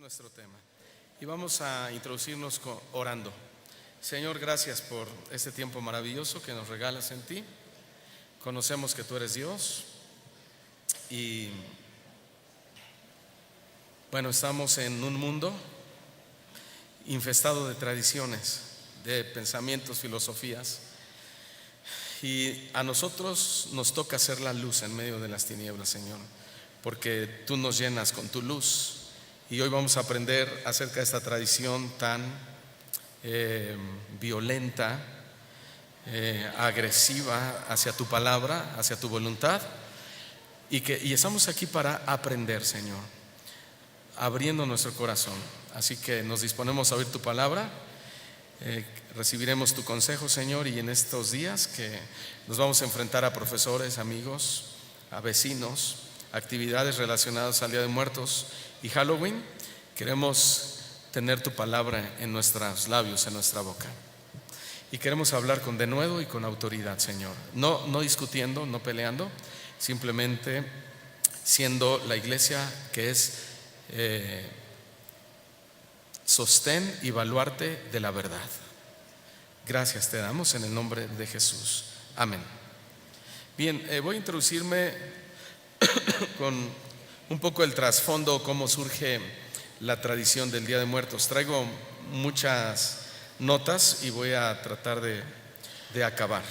nuestro tema y vamos a introducirnos orando. Señor, gracias por este tiempo maravilloso que nos regalas en ti. Conocemos que tú eres Dios y bueno, estamos en un mundo infestado de tradiciones, de pensamientos, filosofías, y a nosotros nos toca ser la luz en medio de las tinieblas, Señor, porque tú nos llenas con tu luz. Y hoy vamos a aprender acerca de esta tradición tan violenta, agresiva hacia tu palabra, hacia tu voluntad, y estamos aquí para aprender, Señor, abriendo nuestro corazón. Así que nos disponemos a oír tu palabra, recibiremos tu consejo, Señor, y en estos días que nos vamos a enfrentar a profesores, amigos, a vecinos, actividades relacionadas al Día de Muertos y Halloween, queremos tener tu palabra en nuestros labios, en nuestra boca, y queremos hablar con denuedo y con autoridad, Señor, no discutiendo, no peleando, simplemente siendo la iglesia que es sostén y baluarte de la verdad. Gracias te damos en el nombre de Jesús, amén. Bien, voy a introducirme con un poco el trasfondo, cómo surge la tradición del Día de Muertos. Traigo muchas notas y voy a tratar de acabar.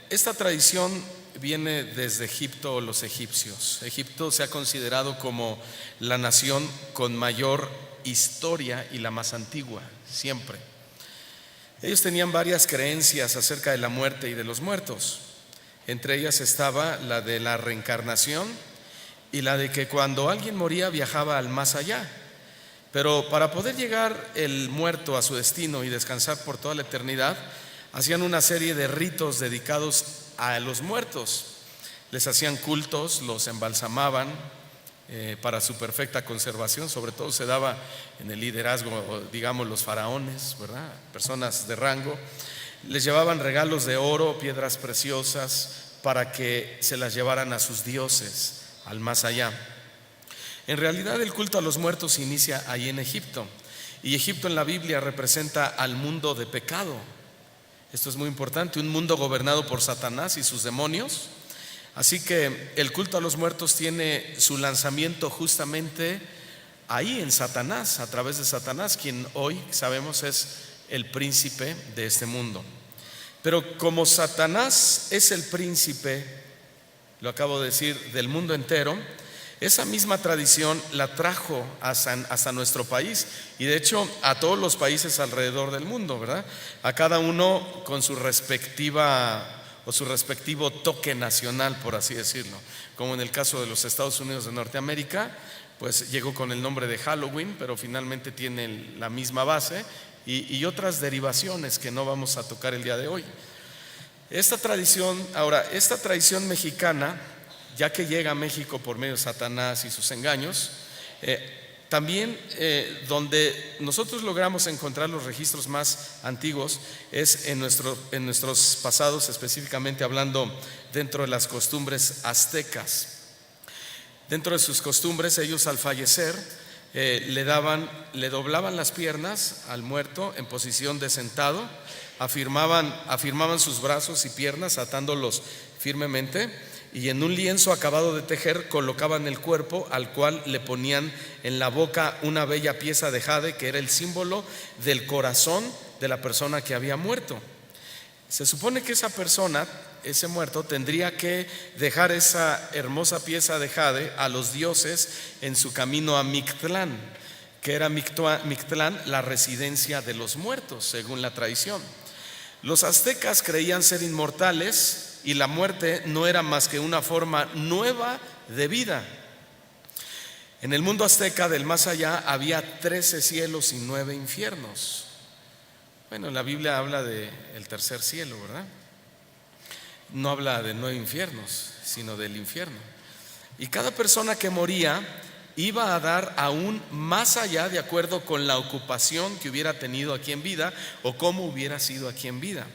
Esta tradición viene desde Egipto o los egipcios. Egipto se ha considerado como la nación con mayor historia y la más antigua, siempre. Ellos tenían varias creencias acerca de la muerte y de los muertos. Entre ellas estaba la de la reencarnación y la de que cuando alguien moría viajaba al más allá. Pero para poder llegar el muerto a su destino y descansar por toda la eternidad, hacían una serie de ritos dedicados a los muertos. Les hacían cultos, los embalsamaban para su perfecta conservación. Sobre todo se daba en el liderazgo, digamos, los faraones, ¿verdad? Personas de rango. Les llevaban regalos de oro, piedras preciosas, para que se las llevaran a sus dioses, al más allá. En realidad el culto a los muertos inicia ahí en Egipto, y Egipto en la Biblia representa al mundo de pecado. Esto es muy importante, un mundo gobernado por Satanás y sus demonios. Así que el culto a los muertos tiene su lanzamiento justamente ahí en Satanás, a través de Satanás, quien hoy sabemos es el príncipe de este mundo. Pero como Satanás es el príncipe, lo acabo de decir, del mundo entero, esa misma tradición la trajo hasta nuestro país, y de hecho a todos los países alrededor del mundo, ¿verdad? A cada uno con su respectiva o su respectivo toque nacional, por así decirlo. Como en el caso de los Estados Unidos de Norteamérica, pues llegó con el nombre de Halloween, pero finalmente tiene la misma base y otras derivaciones que no vamos a tocar el día de hoy. Esta tradición mexicana, ya que llega a México por medio de Satanás y sus engaños, también donde nosotros logramos encontrar los registros más antiguos es en nuestros pasados, específicamente hablando dentro de las costumbres aztecas. Dentro de sus costumbres, ellos al fallecer le doblaban las piernas al muerto en posición de sentado, afirmaban sus brazos y piernas atándolos firmemente, y en un lienzo acabado de tejer colocaban el cuerpo, al cual le ponían en la boca una bella pieza de jade que era el símbolo del corazón de la persona que había muerto. Se supone que esa persona, ese muerto, tendría que dejar esa hermosa pieza de jade a los dioses en su camino a Mictlán, que era Mictlán la residencia de los muertos, según la tradición. Los aztecas creían ser inmortales y la muerte no era más que una forma nueva de vida. En el mundo azteca del más allá había 13 cielos y 9 infiernos. Bueno, la Biblia habla del tercer cielo, ¿verdad? No habla de 9 infiernos, sino del infierno. Y cada persona que moría iba a dar aún más allá de acuerdo con la ocupación que hubiera tenido aquí en vida o cómo hubiera sido aquí en vida.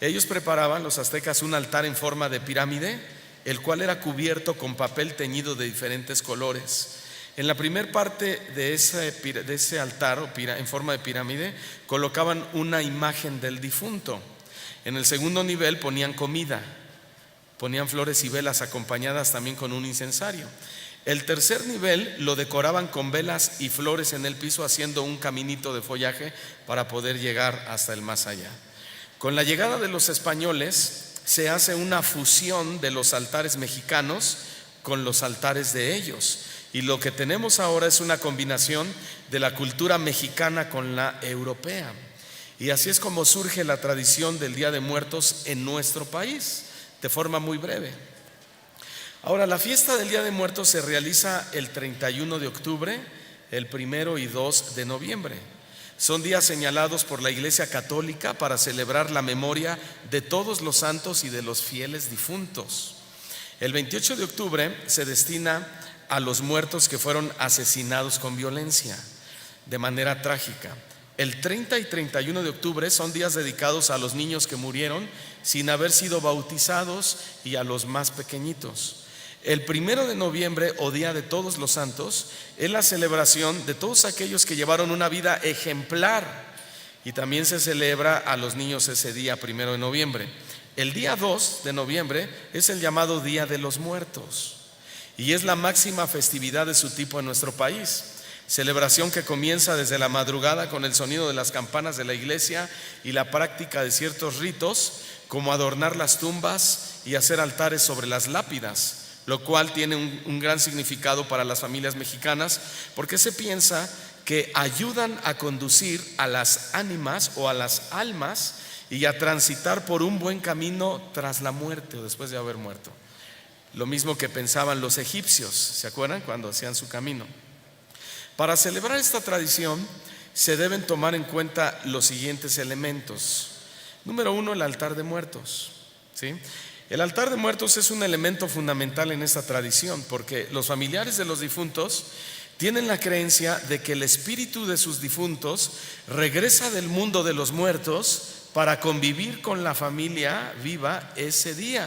Ellos preparaban, los aztecas, un altar en forma de pirámide, el cual era cubierto con papel teñido de diferentes colores. En la primera parte de ese altar en forma de pirámide colocaban una imagen del difunto. En el segundo nivel ponían comida, ponían flores y velas acompañadas también con un incensario. El tercer nivel lo decoraban con velas y flores en el piso, haciendo un caminito de follaje para poder llegar hasta el más allá. Con la llegada de los españoles se hace una fusión de los altares mexicanos con los altares de ellos, y lo que tenemos ahora es una combinación de la cultura mexicana con la europea. Y así es como surge la tradición del Día de Muertos en nuestro país, de forma muy breve. Ahora, la fiesta del Día de Muertos se realiza el 31 de octubre, el 1 y 2 de noviembre. Son días señalados por la Iglesia Católica para celebrar la memoria de todos los santos y de los fieles difuntos. El 28 de octubre se destina a los muertos que fueron asesinados con violencia, de manera trágica. El 30 y 31 de octubre son días dedicados a los niños que murieron sin haber sido bautizados y a los más pequeñitos. El 1 de noviembre, o Día de Todos los Santos, es la celebración de todos aquellos que llevaron una vida ejemplar, y también se celebra a los niños ese día, 1 de noviembre. El día 2 de noviembre es el llamado Día de los Muertos, y es la máxima festividad de su tipo en nuestro país. Celebración que comienza desde la madrugada con el sonido de las campanas de la iglesia y la práctica de ciertos ritos, como adornar las tumbas y hacer altares sobre las lápidas, lo cual tiene un gran significado para las familias mexicanas, porque se piensa que ayudan a conducir a las ánimas o a las almas y a transitar por un buen camino tras la muerte o después de haber muerto. Lo mismo que pensaban los egipcios, ¿se acuerdan? Cuando hacían su camino. Para celebrar esta tradición se deben tomar en cuenta los siguientes elementos. Número 1, el altar de muertos, ¿sí? El altar de muertos es un elemento fundamental en esta tradición, porque los familiares de los difuntos tienen la creencia de que el espíritu de sus difuntos regresa del mundo de los muertos para convivir con la familia viva ese día.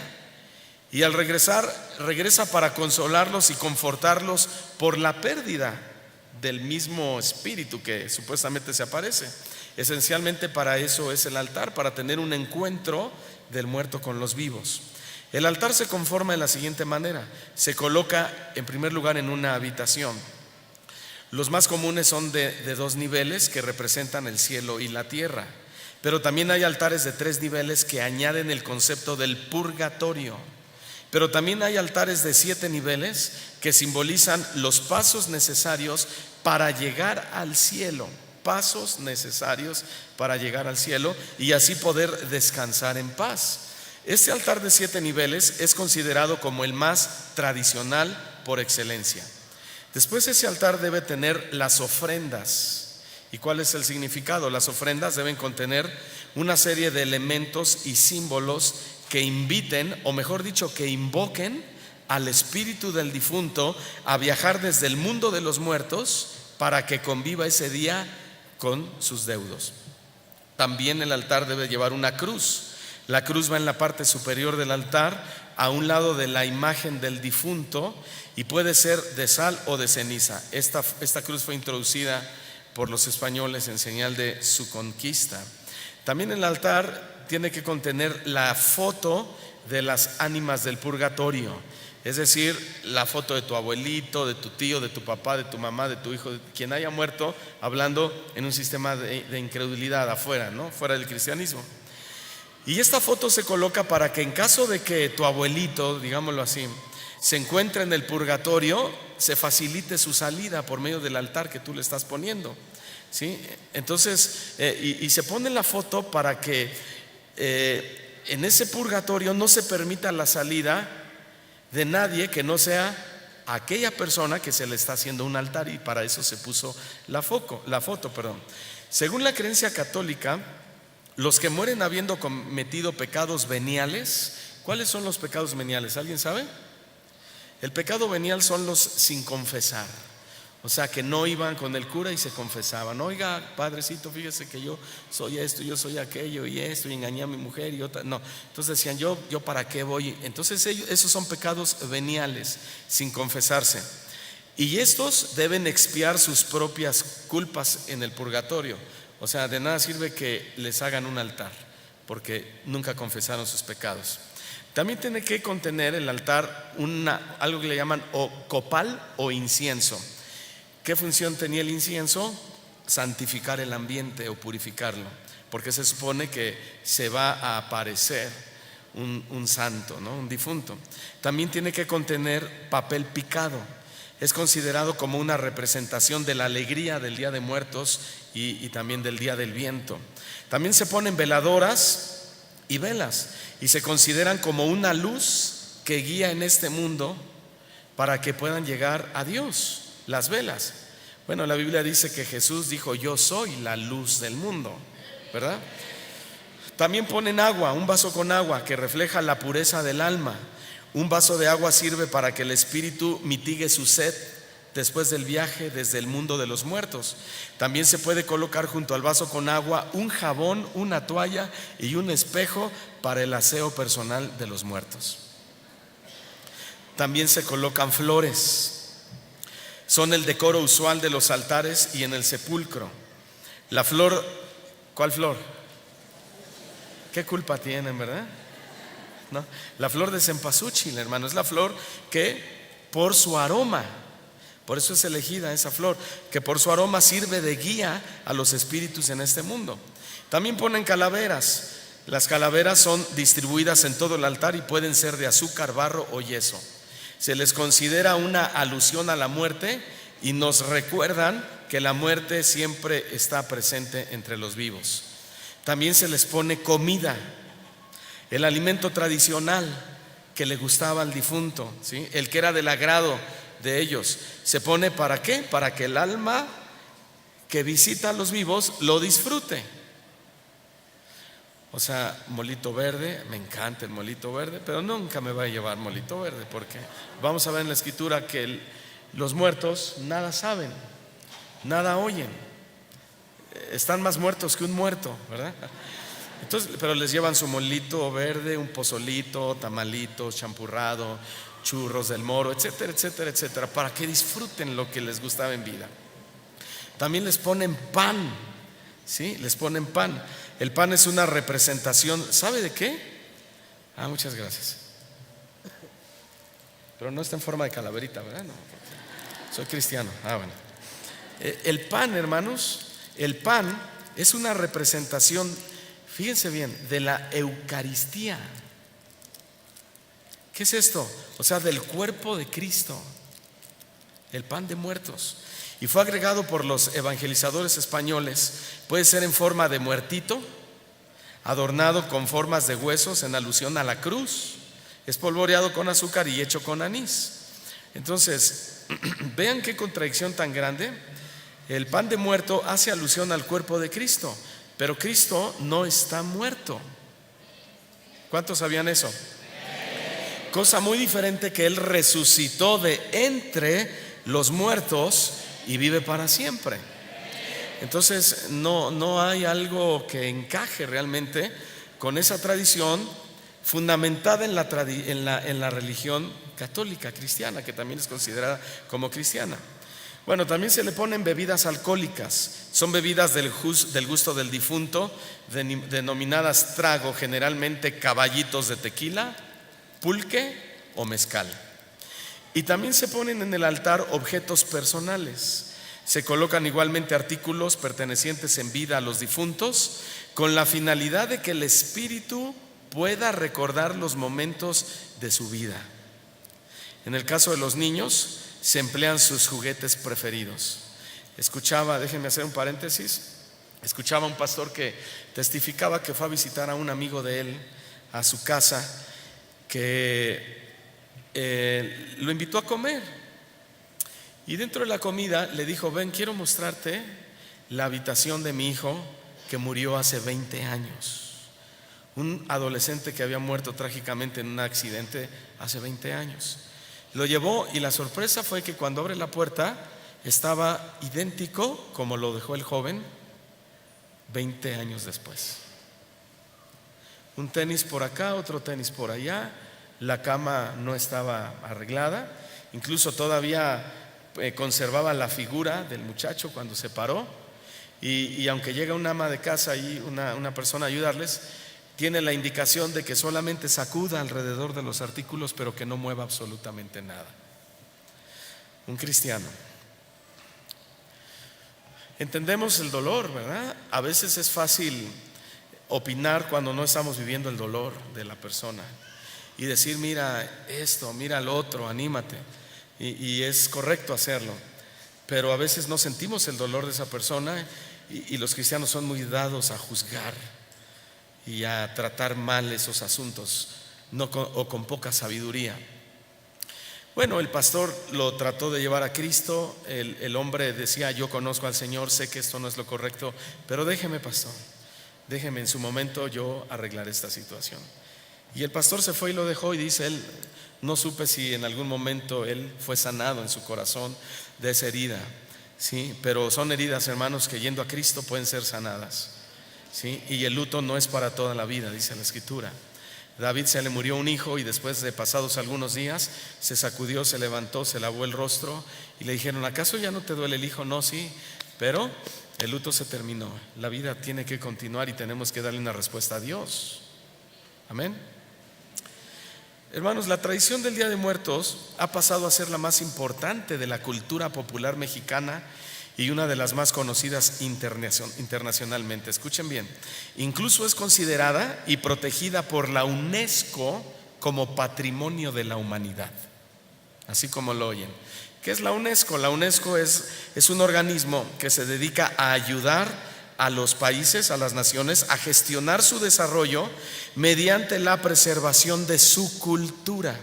Y al regresar, regresa para consolarlos y confortarlos por la pérdida del mismo espíritu que supuestamente se aparece. Esencialmente para eso es el altar, para tener un encuentro del muerto con los vivos. El altar se conforma de la siguiente manera: se coloca en primer lugar en una habitación. Los más comunes son de 2 niveles que representan el cielo y la tierra, pero también hay altares de 3 niveles que añaden el concepto del purgatorio. Pero también hay altares de 7 niveles que simbolizan los pasos necesarios para llegar al cielo, pasos necesarios para llegar al cielo y así poder descansar en paz. Este altar de 7 niveles es considerado como el más tradicional por excelencia. Después, ese altar debe tener las ofrendas. ¿Y cuál es el significado? Las ofrendas deben contener una serie de elementos y símbolos que inviten, o mejor dicho, que invoquen al espíritu del difunto a viajar desde el mundo de los muertos para que conviva ese día con sus deudos. También el altar debe llevar una cruz. La cruz va en la parte superior del altar, a un lado de la imagen del difunto, y puede ser de sal o de ceniza. Esta cruz fue introducida por los españoles en señal de su conquista. También el altar tiene que contener la foto de las ánimas del purgatorio, es decir, la foto de tu abuelito, de tu tío, de tu papá, de tu mamá, de tu hijo, de quien haya muerto, hablando en un sistema de incredulidad afuera, ¿no? Fuera del cristianismo. Y esta foto se coloca para que en caso de que tu abuelito, digámoslo así, se encuentre en el purgatorio, se facilite su salida por medio del altar que tú le estás poniendo, ¿sí? Entonces, y se pone la foto para que en ese purgatorio no se permita la salida de nadie que no sea aquella persona que se le está haciendo un altar, y para eso se puso la foto. Según la creencia católica, los que mueren habiendo cometido pecados veniales, ¿cuáles son los pecados veniales? ¿Alguien sabe? El pecado venial son los sin confesar, o sea, que no iban con el cura y se confesaban. Oiga, padrecito, fíjese que yo soy esto, yo soy aquello y esto, y engañé a mi mujer y otra. No, entonces decían, yo para qué voy. Entonces esos son pecados veniales, sin confesarse. y estos deben expiar sus propias culpas en el purgatorio. O sea, de nada sirve que les hagan un altar, porque nunca confesaron sus pecados. También tiene que contener el altar algo que le llaman copal o incienso. ¿Qué función tenía el incienso? Santificar el ambiente o purificarlo, porque se supone que se va a aparecer un santo, ¿no? Un difunto. También tiene que contener papel picado. Es considerado como una representación de la alegría del Día de Muertos y también del Día del Viento. También se ponen veladoras y velas, y se consideran como una luz que guía en este mundo para que puedan llegar a Dios. Las velas, bueno, la Biblia dice que Jesús dijo: yo soy la luz del mundo, ¿verdad? También ponen agua, un vaso con agua que refleja la pureza del alma. Un vaso de agua sirve para que el espíritu mitigue su sed después del viaje desde el mundo de los muertos. También se puede colocar junto al vaso con agua un jabón, una toalla y un espejo para el aseo personal de los muertos. También se colocan flores. Son el decoro usual de los altares y en el sepulcro. La flor, ¿cuál flor? ¿Qué culpa tienen, verdad? ¿No? La flor de cempasúchil, hermano, es la flor que por su aroma, por eso es elegida esa flor, que por su aroma sirve de guía a los espíritus en este mundo. También ponen calaveras. Las calaveras son distribuidas en todo el altar y pueden ser de azúcar, barro o yeso. Se les considera una alusión a la muerte y nos recuerdan que la muerte siempre está presente entre los vivos. También se les pone comida, el alimento tradicional que le gustaba al difunto, ¿sí? El que era del agrado de ellos. ¿Se pone para qué? Para que el alma que visita a los vivos lo disfrute. O sea, molito verde, me encanta el molito verde, pero nunca me va a llevar molito verde, porque vamos a ver en la escritura que los muertos nada saben, nada oyen, están más muertos que un muerto, ¿verdad? Entonces, pero les llevan su molito verde, un pozolito, tamalitos, champurrado, churros del moro, etcétera, etcétera, etcétera, para que disfruten lo que les gustaba en vida. También les ponen pan, ¿sí? Les ponen pan. El pan es una representación, ¿sabe de qué? Muchas gracias. Pero no está en forma de calaverita, ¿verdad? No, soy cristiano. Bueno. El pan, hermanos, el pan es una representación, fíjense bien, de la Eucaristía. ¿Qué es esto? O sea, del cuerpo de Cristo, el pan de muertos. Y fue agregado por los evangelizadores españoles. Puede ser en forma de muertito, adornado con formas de huesos en alusión a la cruz, espolvoreado con azúcar y hecho con anís. Entonces, vean qué contradicción tan grande. El pan de muerto hace alusión al cuerpo de Cristo, pero Cristo no está muerto. ¿Cuántos sabían eso? Cosa muy diferente, que Él resucitó de entre los muertos y vive para siempre. Entonces no hay algo que encaje realmente con esa tradición fundamentada en la religión católica cristiana, que también es considerada como cristiana. Bueno, también se le ponen bebidas alcohólicas. Son bebidas del gusto del difunto, denominadas trago, generalmente caballitos de tequila, pulque o mezcal. Y también se ponen en el altar objetos personales. Se colocan igualmente artículos pertenecientes en vida a los difuntos, con la finalidad de que el espíritu pueda recordar los momentos de su vida. En el caso de los niños, se emplean sus juguetes preferidos. Déjenme hacer un paréntesis. Escuchaba a un pastor que testificaba que fue a visitar a un amigo de él a su casa, que lo invitó a comer, y dentro de la comida le dijo: ven, quiero mostrarte la habitación de mi hijo que murió hace 20 años. Un adolescente que había muerto trágicamente en un accidente hace 20 años. Lo llevó y la sorpresa fue que cuando abre la puerta estaba idéntico como lo dejó el joven 20 años después. Un tenis por acá, otro tenis por allá. La cama no estaba arreglada, incluso todavía conservaba la figura del muchacho cuando se paró, y aunque llega una ama de casa y una persona a ayudarles, tiene la indicación de que solamente sacuda alrededor de los artículos, pero que no mueva absolutamente nada. Un cristiano. Entendemos el dolor, ¿verdad? A veces es fácil opinar cuando no estamos viviendo el dolor de la persona y decir: mira esto, mira lo otro, anímate. Y es correcto hacerlo, pero a veces no sentimos el dolor de esa persona, y los cristianos son muy dados a juzgar y a tratar mal esos asuntos, o con poca sabiduría. Bueno, el pastor lo trató de llevar a Cristo. El hombre decía: yo conozco al Señor, sé que esto no es lo correcto, pero déjeme, pastor, déjeme, en su momento yo arreglaré esta situación. Y el pastor se fue y lo dejó, y dice él: no supe si en algún momento él fue sanado en su corazón de esa herida, ¿sí? Pero son heridas, hermanos, que yendo a Cristo pueden ser sanadas, ¿sí? Y el luto no es para toda la vida, dice la Escritura. David se le murió un hijo, y después de pasados algunos días se sacudió, se levantó, se lavó el rostro, y le dijeron: ¿acaso ya no te duele el hijo? No, sí, pero el luto se terminó. La vida tiene que continuar y tenemos que darle una respuesta a Dios. Amén. Hermanos, la tradición del Día de Muertos ha pasado a ser la más importante de la cultura popular mexicana y una de las más conocidas internacionalmente. Escuchen bien, incluso es considerada y protegida por la UNESCO como Patrimonio de la Humanidad, así como lo oyen. ¿Qué es la UNESCO? La UNESCO es un organismo que se dedica a ayudar a los países, a las naciones, a gestionar su desarrollo mediante la preservación de su cultura.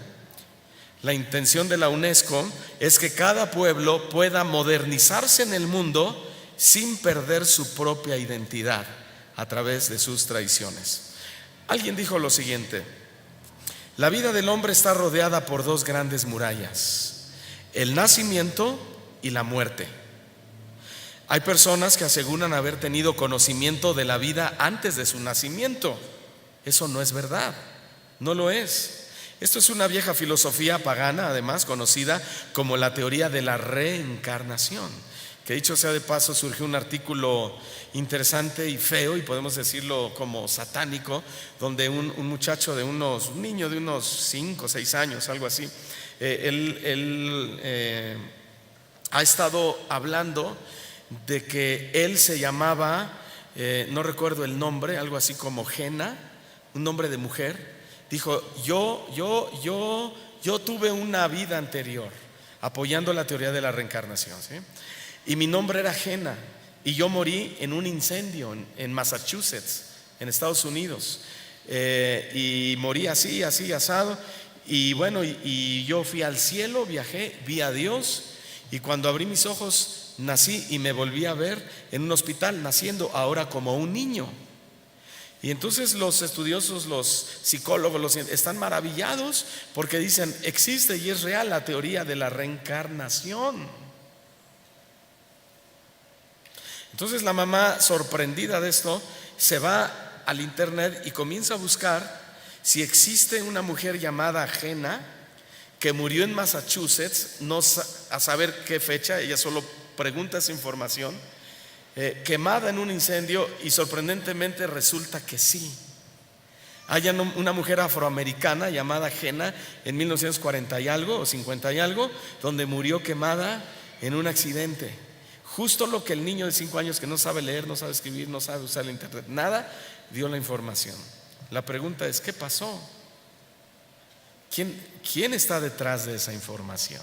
La intención de la UNESCO es que cada pueblo pueda modernizarse en el mundo sin perder su propia identidad a través de sus tradiciones. Alguien dijo lo siguiente: la vida del hombre está rodeada por dos grandes murallas: el nacimiento y la muerte. Hay personas que aseguran haber tenido conocimiento de la vida antes de su nacimiento. Eso no es verdad, no lo es. Esto es una vieja filosofía pagana, además conocida como la teoría de la reencarnación, que dicho sea de paso surgió un artículo interesante y feo, y podemos decirlo como satánico, donde un niño de unos 5 o 6 años, algo así, él ha estado hablando de que él se llamaba, no recuerdo el nombre, algo así como Jena, un nombre de mujer. Dijo: yo tuve una vida anterior, apoyando la teoría de la reencarnación, ¿sí? Y mi nombre era Jena, y yo morí en un incendio en Massachusetts, en Estados Unidos, y morí así, asado. Y bueno, y yo fui al cielo, viajé, vi a Dios, y cuando abrí mis ojos nací y me volví a ver en un hospital, naciendo ahora como un niño. Y entonces los estudiosos, los psicólogos, están maravillados, porque dicen: existe y es real la teoría de la reencarnación. Entonces la mamá, sorprendida de esto, se va al internet y comienza a buscar si existe una mujer llamada Jena que murió en Massachusetts, no a saber qué fecha, ella solo pregunta esa información, quemada en un incendio, y sorprendentemente resulta que sí. Hay una mujer afroamericana llamada Jena en 1940 y algo o 50 y algo, donde murió quemada en un accidente. Justo lo que el niño de 5 años, que no sabe leer, no sabe escribir, no sabe usar el internet, nada, dio la información. La pregunta es: ¿qué pasó? ¿Quién está detrás de esa información?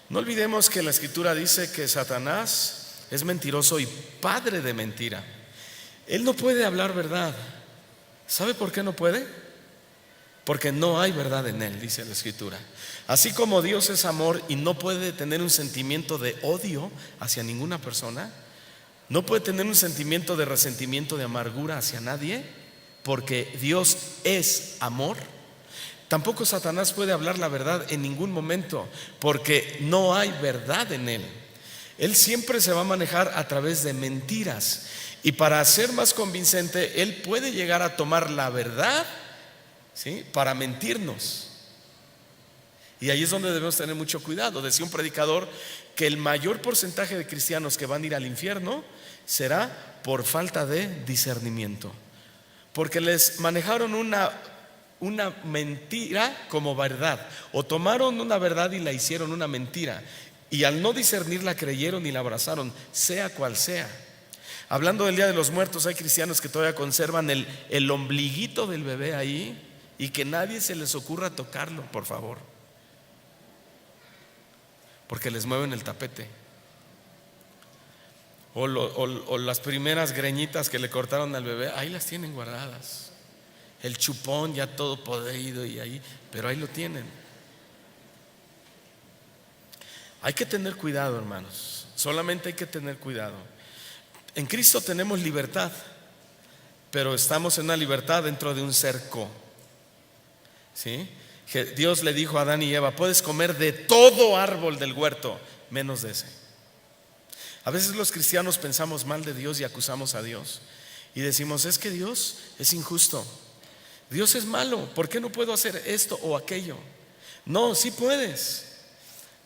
No olvidemos que la Escritura dice que Satanás es mentiroso y padre de mentira. Él no puede hablar verdad. ¿Sabe por qué no puede? Porque no hay verdad en él, dice la Escritura. Así como Dios es amor y no puede tener un sentimiento de odio hacia ninguna persona, no puede tener un sentimiento de resentimiento, de amargura hacia nadie, porque Dios es amor. Tampoco Satanás puede hablar la verdad en ningún momento, porque no hay verdad en él. Él siempre se va a manejar a través de mentiras, y para ser más convincente, él puede llegar a tomar la verdad, ¿sí?, para mentirnos. Y ahí es donde debemos tener mucho cuidado. Decía un predicador que el mayor porcentaje de cristianos que van a ir al infierno será por falta de discernimiento, porque les manejaron una mentira como verdad, o tomaron una verdad y la hicieron una mentira, y al no discernir la creyeron y la abrazaron, sea cual sea. Hablando del Día de los Muertos, hay cristianos que todavía conservan el ombliguito del bebé ahí, y que nadie se les ocurra tocarlo, por favor, porque les mueven el tapete. O las primeras greñitas que le cortaron al bebé, ahí las tienen guardadas. El chupón ya todo podrido y ahí, pero ahí lo tienen. Hay que tener cuidado, hermanos. Solamente hay que tener cuidado. En Cristo tenemos libertad, pero estamos en una libertad dentro de un cerco. ¿Sí? Dios le dijo a Adán y Eva: puedes comer de todo árbol del huerto, menos de ese. A veces los cristianos pensamos mal de Dios y acusamos a Dios y decimos: es que Dios es injusto, Dios es malo, ¿por qué no puedo hacer esto o aquello? No, sí puedes.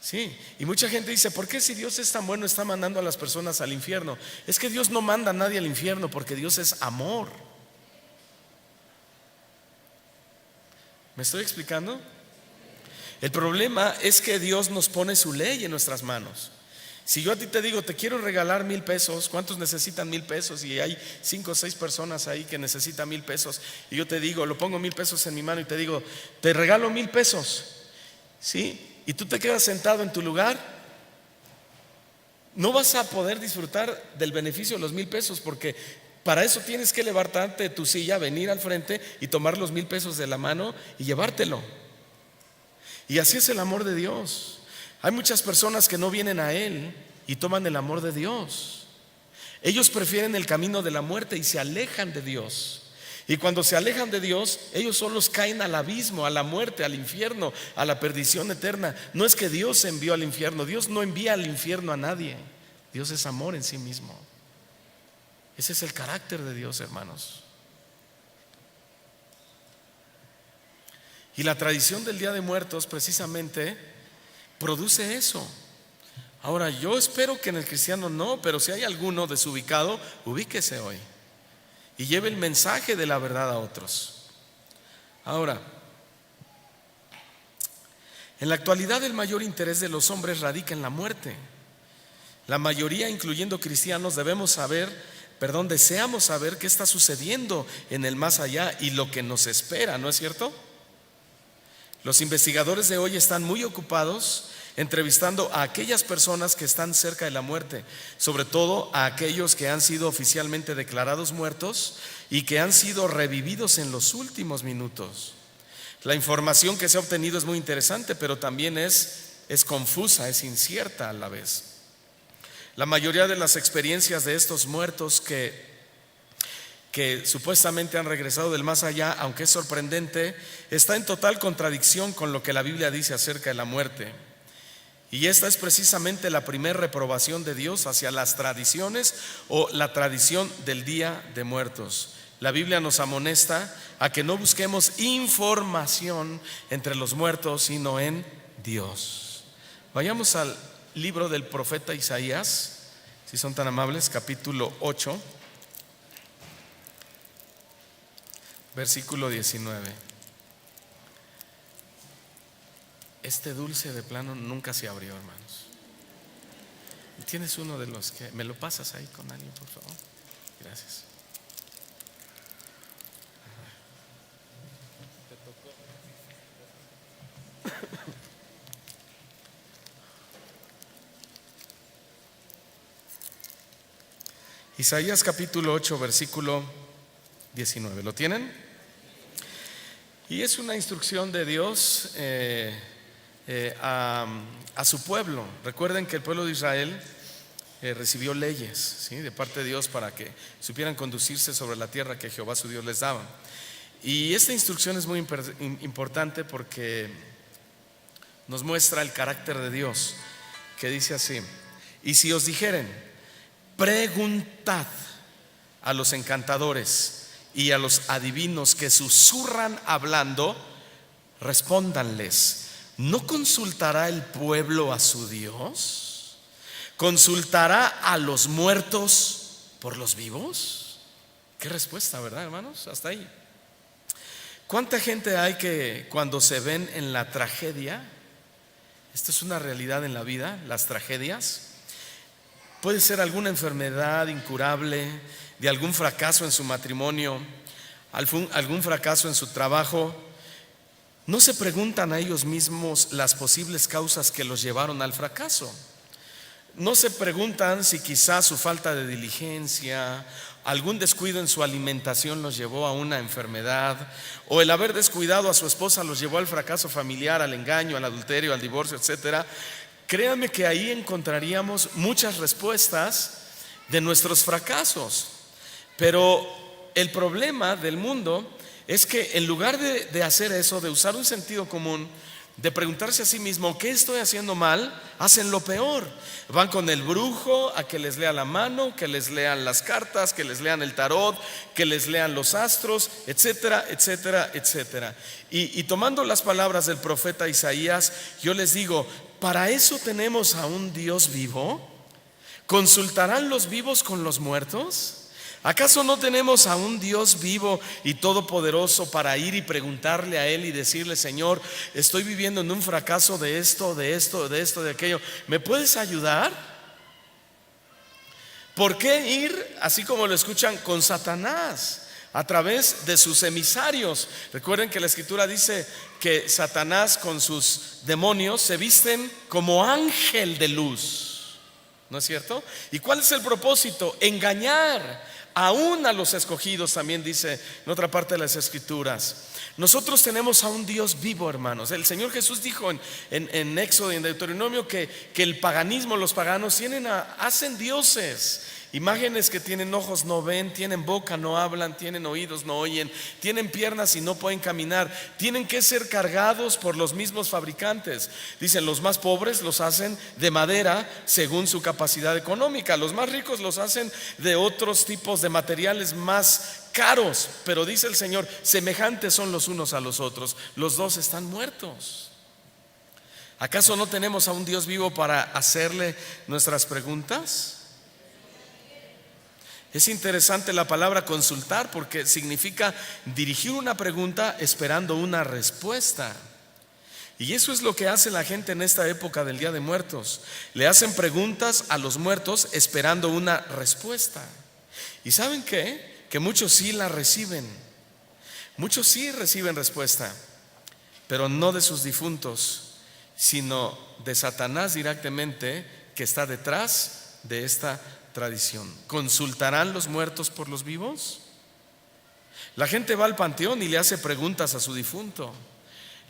Sí, y mucha gente dice: ¿por qué si Dios es tan bueno está mandando a las personas al infierno? Es que Dios no manda a nadie al infierno, porque Dios es amor. ¿Me estoy explicando? El problema es que Dios nos pone su ley en nuestras manos. Si yo a ti te digo: te quiero regalar 1,000 pesos, ¿cuántos necesitan 1,000 pesos? Y hay 5 o 6 personas ahí que necesitan 1,000 pesos. Y yo te digo, lo pongo 1,000 pesos en mi mano y te digo: te regalo 1,000 pesos. ¿Sí? Y tú te quedas sentado en tu lugar, no vas a poder disfrutar del beneficio de los 1,000 pesos, porque para eso tienes que levantarte de tu silla, venir al frente y tomar los 1,000 pesos de la mano y llevártelo. Y así es el amor de Dios. Hay muchas personas que no vienen a Él y toman el amor de Dios. Ellos prefieren el camino de la muerte y se alejan de Dios. Y cuando se alejan de Dios, ellos solos caen al abismo, a la muerte, al infierno, a la perdición eterna. No es que Dios envió al infierno. Dios no envía al infierno a nadie. Dios es amor en sí mismo. Ese es el carácter de Dios, hermanos. Y la tradición del Día de Muertos precisamente produce eso. Ahora, yo espero que en el cristiano no, pero si hay alguno desubicado, ubíquese hoy y lleve el mensaje de la verdad a otros. Ahora, en la actualidad el mayor interés de los hombres radica en la muerte. La mayoría, incluyendo cristianos, deseamos saber qué está sucediendo en el más allá y lo que nos espera, ¿no es cierto? Los investigadores de hoy están muy ocupados entrevistando a aquellas personas que están cerca de la muerte, sobre todo a aquellos que han sido oficialmente declarados muertos y que han sido revividos en los últimos minutos. La información que se ha obtenido es muy interesante, pero también es confusa, es incierta a la vez. La mayoría de las experiencias de estos muertos que supuestamente han regresado del más allá, aunque es sorprendente, está en total contradicción con lo que la Biblia dice acerca de la muerte. Y esta es precisamente la primera reprobación de Dios hacia las tradiciones o la tradición del Día de Muertos. La Biblia nos amonesta a que no busquemos información entre los muertos, sino en Dios. Vayamos al libro del profeta Isaías, si son tan amables, capítulo 8, versículo 19. Este dulce de plano nunca se abrió, hermanos. ¿Tienes uno de los que me lo pasas ahí con alguien, por favor? Gracias. Isaías capítulo 8, versículo 19. ¿Lo tienen? Y es una instrucción de Dios a su pueblo. Recuerden que el pueblo de Israel recibió leyes, ¿sí?, de parte de Dios para que supieran conducirse sobre la tierra que Jehová su Dios les daba. Y esta instrucción es muy importante porque nos muestra el carácter de Dios, que dice así: y si os dijeren, preguntad a los encantadores y a los adivinos que susurran hablando, respóndanles: ¿no consultará el pueblo a su Dios? ¿Consultará a los muertos por los vivos? Qué respuesta, ¿verdad, hermanos? Hasta ahí. ¿Cuánta gente hay que cuando se ven en la tragedia? Esto es una realidad en la vida, las tragedias. Puede ser alguna enfermedad incurable, de algún fracaso en su matrimonio, algún fracaso en su trabajo. No se preguntan a ellos mismos las posibles causas que los llevaron al fracaso. No se preguntan si quizás su falta de diligencia, algún descuido en su alimentación los llevó a una enfermedad, o el haber descuidado a su esposa los llevó al fracaso familiar, al engaño, al adulterio, al divorcio, etcétera. Créanme que ahí encontraríamos muchas respuestas de nuestros fracasos. Pero el problema del mundo es que en lugar de hacer eso, de usar un sentido común, de preguntarse a sí mismo ¿qué estoy haciendo mal?, hacen lo peor. Van con el brujo a que les lea la mano, que les lean las cartas, que les lean el tarot, que les lean los astros, etcétera, etcétera, etcétera. Y tomando las palabras del profeta Isaías, yo les digo, ¿para eso tenemos a un Dios vivo? ¿Consultarán los vivos con los muertos? ¿Acaso no tenemos a un Dios vivo y todopoderoso para ir y preguntarle a Él y decirle: Señor, estoy viviendo en un fracaso de esto, de esto, de esto, de aquello, ¿me puedes ayudar? ¿Por qué ir, así como lo escuchan, con Satanás a través de sus emisarios? Recuerden que la Escritura dice que Satanás con sus demonios se visten como ángel de luz, ¿no es cierto? ¿Y cuál es el propósito? Engañar aún a los escogidos, también dice en otra parte de las Escrituras. Nosotros tenemos a un Dios vivo, hermanos. El Señor Jesús dijo en Éxodo y en Deuteronomio que el paganismo, los paganos hacen dioses, imágenes que tienen ojos no ven, tienen boca no hablan, tienen oídos no oyen, tienen piernas y no pueden caminar, tienen que ser cargados por los mismos fabricantes. Dicen, los más pobres los hacen de madera según su capacidad económica, los más ricos los hacen de otros tipos de materiales más caros, pero dice el Señor, semejantes son los unos a los otros, los dos están muertos. ¿Acaso no tenemos a un Dios vivo para hacerle nuestras preguntas? Es interesante la palabra consultar porque significa dirigir una pregunta esperando una respuesta. Y eso es lo que hace la gente en esta época del Día de Muertos. Le hacen preguntas a los muertos esperando una respuesta. ¿Y saben qué? Que muchos sí la reciben. Muchos sí reciben respuesta, pero no de sus difuntos, sino de Satanás directamente, que está detrás de esta tradición. ¿Consultarán los muertos por los vivos? La gente va al panteón y le hace preguntas a su difunto.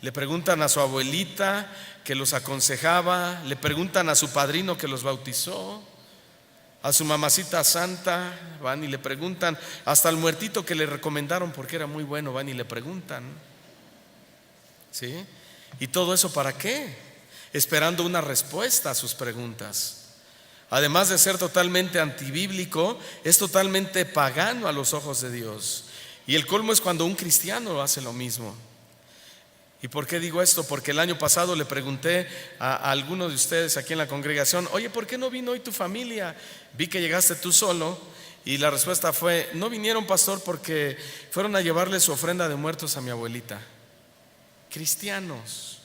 Le preguntan a su abuelita que los aconsejaba, le preguntan a su padrino que los bautizó, a su mamacita santa, van y le preguntan, hasta al muertito que le recomendaron porque era muy bueno, van y le preguntan. ¿Sí? ¿Y todo eso para qué? Esperando una respuesta a sus preguntas. Además de ser totalmente antibíblico, es totalmente pagano a los ojos de Dios. Y el colmo es cuando un cristiano hace lo mismo. ¿Y por qué digo esto? Porque el año pasado le pregunté a alguno de ustedes aquí en la congregación: oye, ¿por qué no vino hoy tu familia? Vi que llegaste tú solo. Y la respuesta fue: no vinieron, pastor, porque fueron a llevarle su ofrenda de muertos a mi abuelita. Cristianos.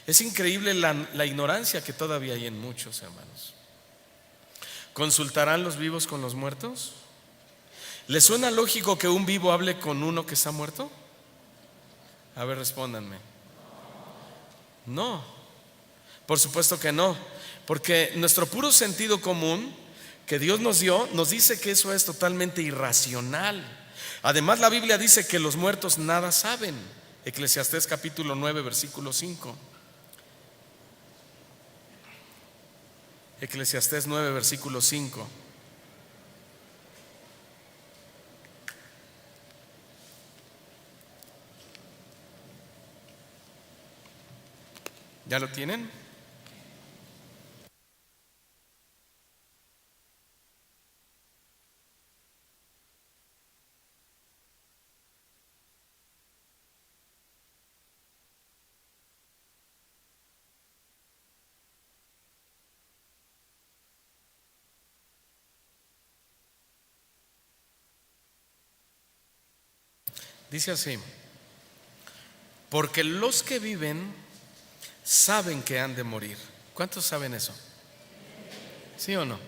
Es increíble la ignorancia que todavía hay en muchos, hermanos. ¿Consultarán los vivos con los muertos? ¿Les suena lógico que un vivo hable con uno que está muerto? A ver, respóndanme. No, por supuesto que no, porque nuestro puro sentido común que Dios nos dio nos dice que eso es totalmente irracional. Además, la Biblia dice que los muertos nada saben. Eclesiastés capítulo 9 versículo 5. Eclesiastés 9 versículo 5. ¿Ya lo tienen? Dice así: porque los que viven saben que han de morir. ¿Cuántos saben eso? ¿Sí o no?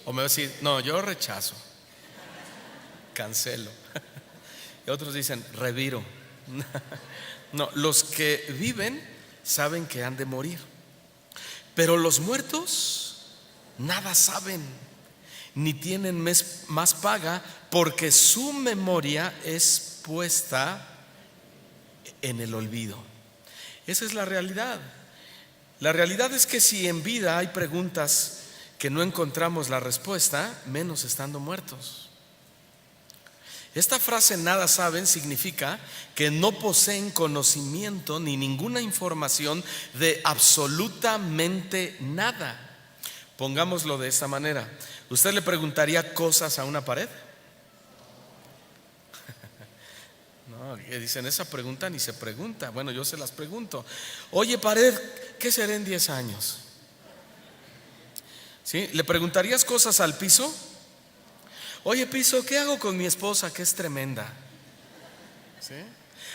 O me va a decir, no, yo rechazo, cancelo. Y otros dicen, reviro. No, los que viven saben que han de morir, pero los muertos nada saben, ni tienen más paga, porque su memoria es puesta en el olvido. Esa es la realidad. La realidad es que si en vida hay preguntas que no encontramos la respuesta, menos estando muertos. Esta frase nada saben significa que no poseen conocimiento ni ninguna información de absolutamente nada. Pongámoslo de esta manera: ¿usted le preguntaría cosas a una pared? No, dicen, esa pregunta ni se pregunta. Bueno, yo se las pregunto. Oye, pared, ¿qué será en 10 años? ¿Sí? ¿Le preguntarías cosas al piso? Oye, piso, ¿qué hago con mi esposa, que es tremenda? ¿Sí?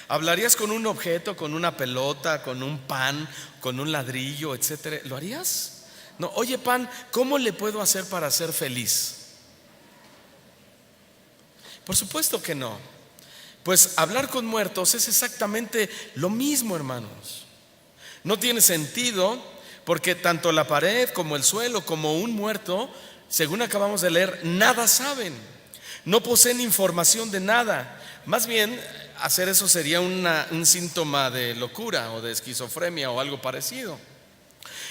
¿Hablarías con un objeto, con una pelota, con un pan, con un ladrillo, etcétera? ¿Lo harías? No. Oye, pan, ¿cómo le puedo hacer para ser feliz? Por supuesto que no. Pues hablar con muertos es exactamente lo mismo, hermanos. No tiene sentido, porque tanto la pared como el suelo como un muerto, según acabamos de leer, nada saben, no poseen información de nada. Más bien, hacer eso sería un síntoma de locura o de esquizofrenia o algo parecido.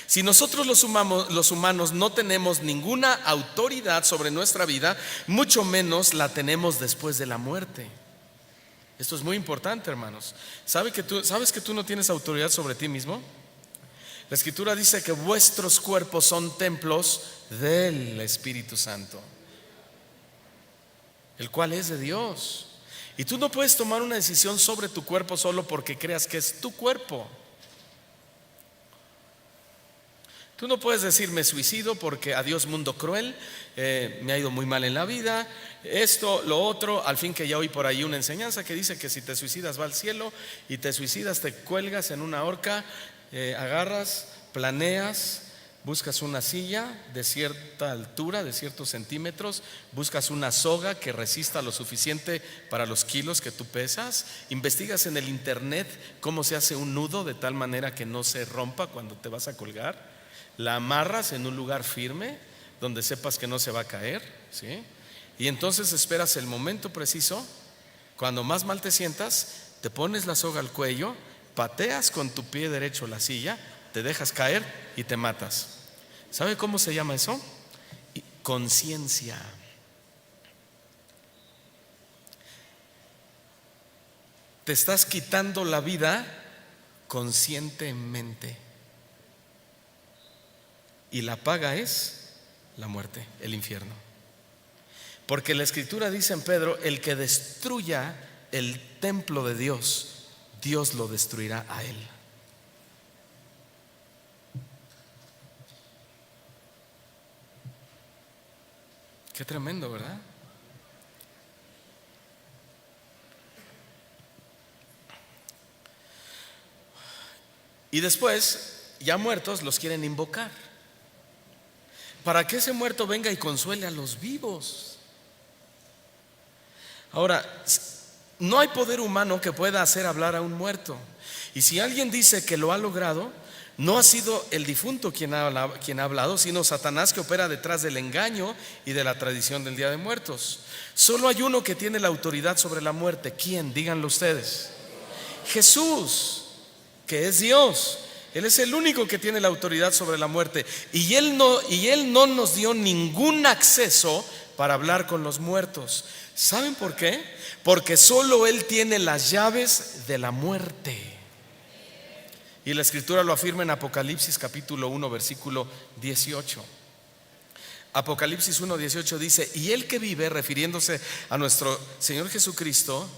Si nosotros los humanos no tenemos ninguna autoridad sobre nuestra vida, mucho menos la tenemos después de la muerte. Esto es muy importante, hermanos. ¿Sabes que tú no tienes autoridad sobre ti mismo? La Escritura dice que vuestros cuerpos son templos del Espíritu Santo, el cual es de Dios. Y tú no puedes tomar una decisión sobre tu cuerpo solo porque creas que es tu cuerpo. Tú no puedes decir, me suicido porque adiós mundo cruel, me ha ido muy mal en la vida, esto, lo otro. Al fin que ya oí por ahí una enseñanza que dice que si te suicidas va al cielo, y te suicidas, te cuelgas en una horca, agarras, planeas, buscas una silla de cierta altura, de ciertos centímetros, buscas una soga que resista lo suficiente para los kilos que tú pesas, investigas en el internet cómo se hace un nudo de tal manera que no se rompa cuando te vas a colgar, la amarras en un lugar firme donde sepas que no se va a caer, ¿sí? Y entonces esperas el momento preciso, cuando más mal te sientas, te pones la soga al cuello, pateas con tu pie derecho la silla, te dejas caer y te matas. ¿Sabe cómo se llama eso? Conciencia. Te estás quitando la vida conscientemente, y la paga es la muerte, el infierno. Porque la Escritura dice en Pedro, el que destruya el templo de Dios, Dios lo destruirá a él. Qué tremendo, ¿verdad? Y después, ya muertos, los quieren invocar para que ese muerto venga y consuele a los vivos. Ahora, no hay poder humano que pueda hacer hablar a un muerto. Y si alguien dice que lo ha logrado, no ha sido el difunto quien ha hablado, sino Satanás, que opera detrás del engaño y de la tradición del Día de Muertos. Solo hay uno que tiene la autoridad sobre la muerte. ¿Quién? Díganlo ustedes. Jesús, que es Dios. Él es el único que tiene la autoridad sobre la muerte. Y Él no nos dio ningún acceso para hablar con los muertos. ¿Saben por qué? Porque solo Él tiene las llaves de la muerte. Y la Escritura lo afirma en Apocalipsis capítulo 1 versículo 18. Apocalipsis 1:18 dice: y el que vive, refiriéndose a nuestro Señor Jesucristo,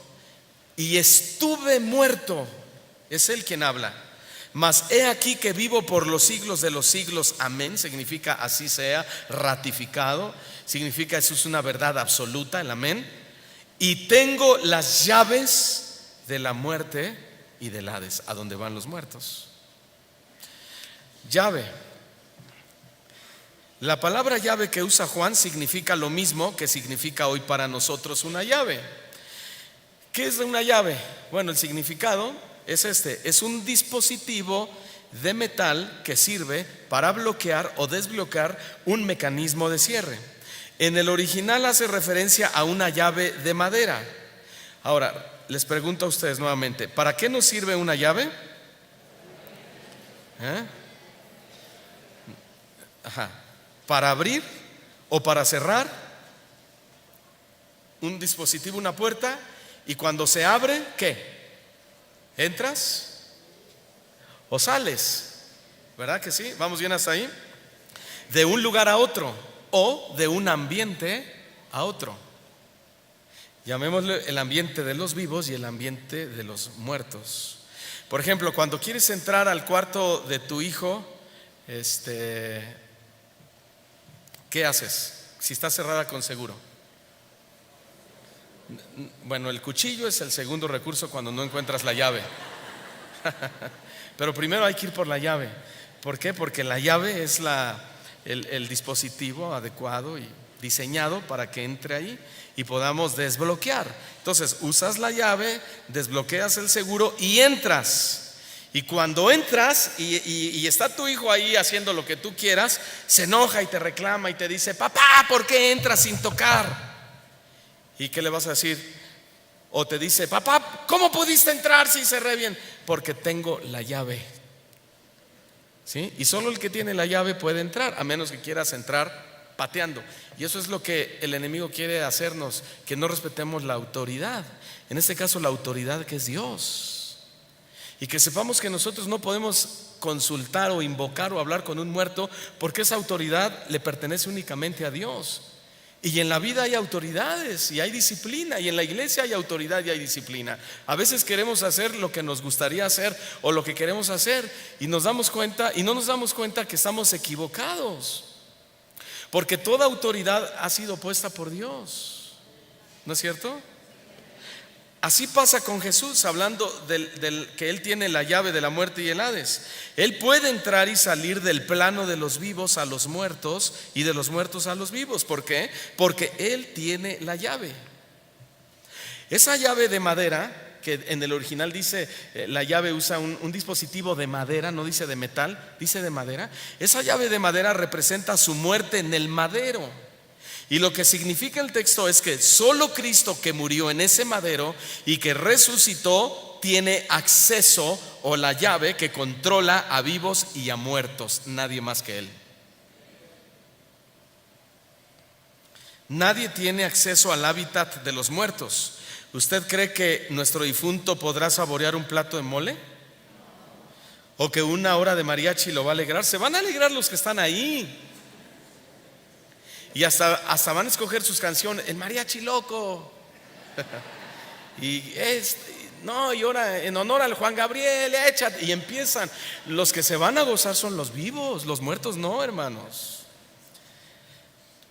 y estuve muerto, es Él quien habla, mas he aquí que vivo por los siglos de los siglos. Amén. Significa así sea, ratificado. Significa eso es una verdad absoluta, el amén. Y tengo las llaves de la muerte y del Hades, a donde van los muertos. Llave. La palabra llave que usa Juan significa lo mismo que significa hoy para nosotros una llave. ¿Qué es una llave? Bueno, el significado es es un dispositivo de metal que sirve para bloquear o desbloquear un mecanismo de cierre. En el original hace referencia a una llave de madera. Ahora, les pregunto a ustedes nuevamente, ¿para qué nos sirve una llave? ¿Para abrir o para cerrar un dispositivo, una puerta? Y cuando se abre, ¿qué? ¿Entras o sales? ¿Verdad que sí? ¿Vamos bien hasta ahí? De un lugar a otro o de un ambiente a otro. Llamémosle el ambiente de los vivos y el ambiente de los muertos. Por ejemplo, cuando quieres entrar al cuarto de tu hijo, ¿qué haces? Si está cerrada con seguro. Bueno, el cuchillo es el segundo recurso cuando no encuentras la llave. Pero primero hay que ir por la llave. ¿Por qué? Porque la llave es el dispositivo adecuado y diseñado para que entre ahí y podamos desbloquear. Entonces usas la llave, desbloqueas el seguro y entras. Y cuando entras y está tu hijo ahí haciendo lo que tú quieras, se enoja y te reclama y te dice: papá, ¿por qué entras sin tocar? ¿Y qué le vas a decir? O te dice: papá, ¿cómo pudiste entrar si cerré bien? Porque tengo la llave. ¿Sí? Y solo el que tiene la llave puede entrar, a menos que quieras entrar pateando. Y eso es lo que el enemigo quiere hacernos, que no respetemos la autoridad. En este caso la autoridad que es Dios. Y que sepamos que nosotros no podemos consultar o invocar o hablar con un muerto, porque esa autoridad le pertenece únicamente a Dios. Y en la vida hay autoridades y hay disciplina, y en la iglesia hay autoridad y hay disciplina. A veces queremos hacer lo que nos gustaría hacer o lo que queremos hacer y nos damos cuenta y no nos damos cuenta que estamos equivocados, porque toda autoridad ha sido puesta por Dios, ¿no es cierto? Así pasa con Jesús, hablando del que Él tiene la llave de la muerte y el Hades. Él puede entrar y salir del plano de los vivos a los muertos y de los muertos a los vivos. ¿Por qué? Porque Él tiene la llave. Esa llave de madera, que en el original dice, la llave usa un dispositivo de madera, no dice de metal, dice de madera. Esa llave de madera representa su muerte en el madero. Y lo que significa el texto es que solo Cristo, que murió en ese madero y que resucitó, tiene acceso o la llave que controla a vivos y a muertos, nadie más que Él. Nadie tiene acceso al hábitat de los muertos. ¿Usted cree que nuestro difunto podrá saborear un plato de mole? ¿O que una hora de mariachi lo va a alegrar? Se van a alegrar los que están ahí. Y hasta van a escoger sus canciones, el mariachi loco. Y ahora en honor al Juan Gabriel, échate. Y empiezan. Los que se van a gozar son los vivos, los muertos no, hermanos.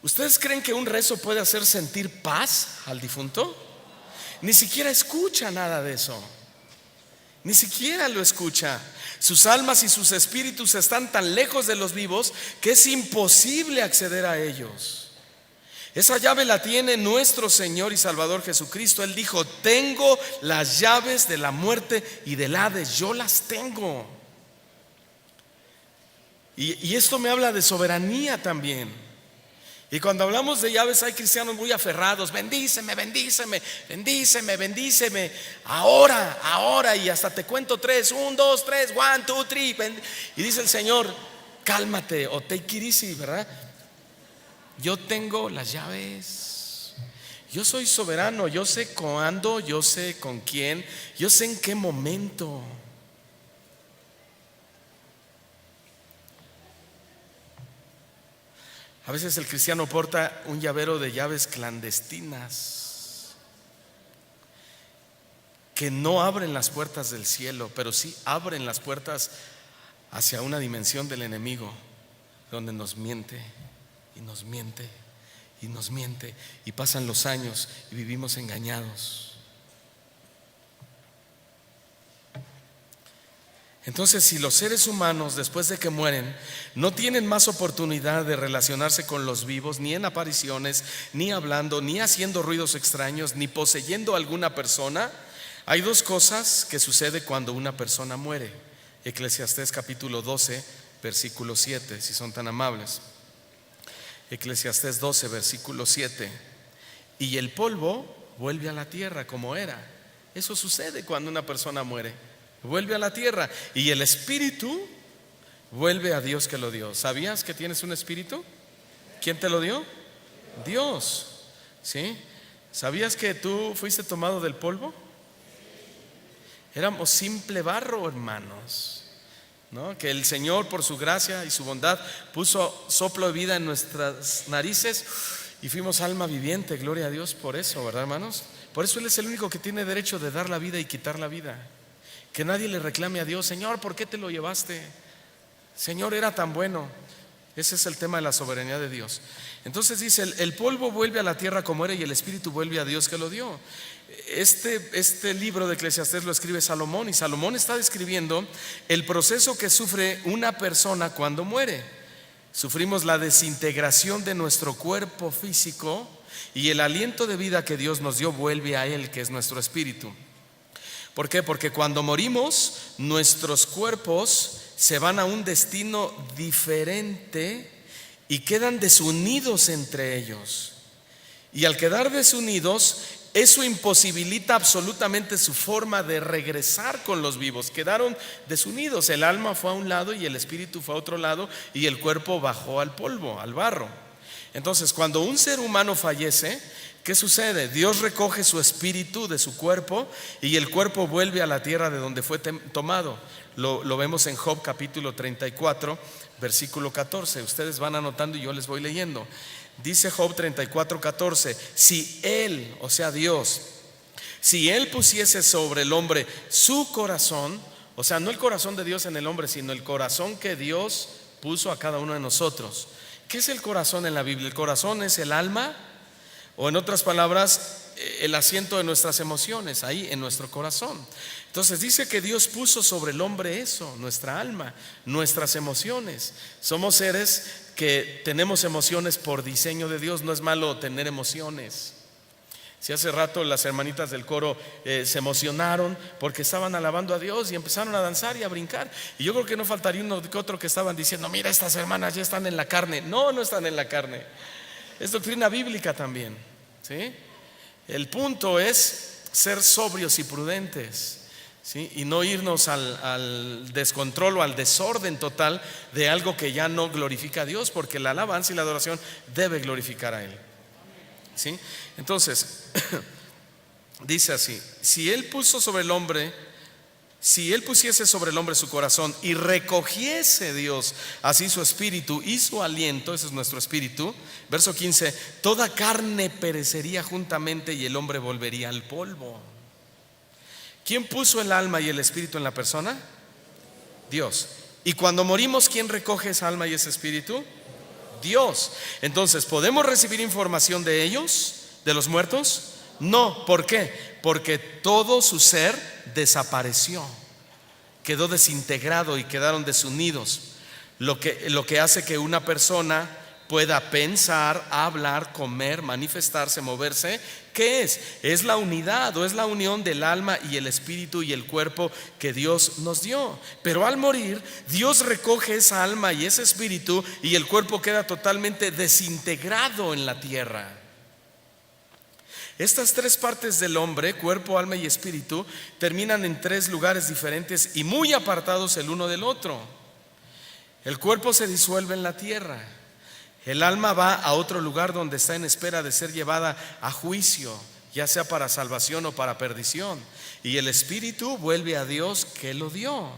¿Ustedes creen que un rezo puede hacer sentir paz al difunto? Ni siquiera escucha nada de eso. Ni siquiera lo escucha. Sus almas y sus espíritus están tan lejos de los vivos que es imposible acceder a ellos. Esa llave la tiene nuestro Señor y Salvador Jesucristo. Él dijo: tengo las llaves de la muerte y del Hades. Yo las tengo. Y esto me habla de soberanía también. Y cuando hablamos de llaves hay cristianos muy aferrados: bendíceme, bendíceme, bendíceme, bendíceme, ahora, y hasta te cuento 3, 1, 2, 3, 1, 2, 3. Y dice el Señor: cálmate, o take it easy, ¿verdad? Yo tengo las llaves. Yo soy soberano, yo sé cuándo, yo sé con quién, yo sé en qué momento. A veces el cristiano porta un llavero de llaves clandestinas que no abren las puertas del cielo, pero sí abren las puertas hacia una dimensión del enemigo, donde nos miente y nos miente y nos miente, y pasan los años y vivimos engañados. Entonces, si los seres humanos después de que mueren no tienen más oportunidad de relacionarse con los vivos, ni en apariciones, ni hablando, ni haciendo ruidos extraños, ni poseyendo a alguna persona, hay dos cosas que sucede cuando una persona muere. Eclesiastés capítulo 12, versículo 7, si son tan amables. Eclesiastés 12, versículo 7. Y el polvo vuelve a la tierra como era. Eso sucede cuando una persona muere. Vuelve a la tierra y el espíritu vuelve a Dios que lo dio. ¿Sabías que tienes un espíritu? ¿Quién te lo dio? Dios. ¿Sí? ¿Sabías que tú fuiste tomado del polvo? Éramos simple barro, hermanos, ¿no? Que el Señor por su gracia y su bondad puso soplo de vida en nuestras narices y fuimos alma viviente. Gloria a Dios por eso, ¿verdad, hermanos? Por eso Él es el único que tiene derecho de dar la vida y quitar la vida. Que nadie le reclame a Dios: Señor, ¿por qué te lo llevaste? Señor, era tan bueno. Ese es el tema de la soberanía de Dios. Entonces dice: el polvo vuelve a la tierra como era y el espíritu vuelve a Dios que lo dio. Este libro de Eclesiastés lo escribe Salomón, y Salomón está describiendo el proceso que sufre una persona cuando muere. Sufrimos la desintegración de nuestro cuerpo físico y el aliento de vida que Dios nos dio vuelve a Él, que es nuestro espíritu. ¿Por qué? Porque cuando morimos, nuestros cuerpos se van a un destino diferente y quedan desunidos entre ellos. Y al quedar desunidos, eso imposibilita absolutamente su forma de regresar con los vivos. Quedaron desunidos. El alma fue a un lado y el espíritu fue a otro lado, y el cuerpo bajó al polvo, al barro. Entonces, cuando un ser humano fallece, ¿qué sucede? Dios recoge su espíritu de su cuerpo y el cuerpo vuelve a la tierra de donde fue tomado. Lo vemos en Job capítulo 34, versículo 14. Ustedes van anotando y yo les voy leyendo. Dice Job 34, 14: si Él, o sea Dios, si Él pusiese sobre el hombre su corazón, o sea, no el corazón de Dios en el hombre, sino el corazón que Dios puso a cada uno de nosotros. ¿Qué es el corazón en la Biblia? El corazón es el alma, o en otras palabras, el asiento de nuestras emociones, ahí en nuestro corazón. Entonces dice que Dios puso sobre el hombre eso, nuestra alma, nuestras emociones. Somos seres que tenemos emociones por diseño de Dios. No es malo tener emociones. Si hace rato las hermanitas del coro se emocionaron porque estaban alabando a Dios y empezaron a danzar y a brincar, y yo creo que no faltaría uno que otro que estaban diciendo: mira, estas hermanas ya están en la carne. No, no están en la carne. Es doctrina bíblica también, ¿sí? El punto es ser sobrios y prudentes, ¿sí? Y no irnos al descontrol o al desorden total de algo que ya no glorifica a Dios, porque la alabanza y la adoración debe glorificar a Él, ¿sí? Entonces dice así: si Él pusiese sobre el hombre su corazón y recogiese Dios así su espíritu y su aliento, ese es nuestro espíritu. Verso 15: toda carne perecería juntamente y el hombre volvería al polvo. ¿Quién puso el alma y el espíritu en la persona? Dios. Y cuando morimos, ¿quién recoge esa alma y ese espíritu? Dios. Entonces, ¿podemos recibir información de ellos, de los muertos? No. ¿Por qué? Porque todo su ser desapareció, quedó desintegrado y quedaron desunidos. Lo que hace que una persona pueda pensar, hablar, comer, manifestarse, moverse, ¿qué es? Es la unidad, o es la unión del alma y el espíritu y el cuerpo que Dios nos dio. Pero al morir, Dios recoge esa alma y ese espíritu, y el cuerpo queda totalmente desintegrado en la tierra. Estas tres partes del hombre, cuerpo, alma y espíritu, terminan en tres lugares diferentes y muy apartados el uno del otro. El cuerpo se disuelve en la tierra. El alma va a otro lugar donde está en espera de ser llevada a juicio, ya sea para salvación o para perdición. Y el espíritu vuelve a Dios que lo dio.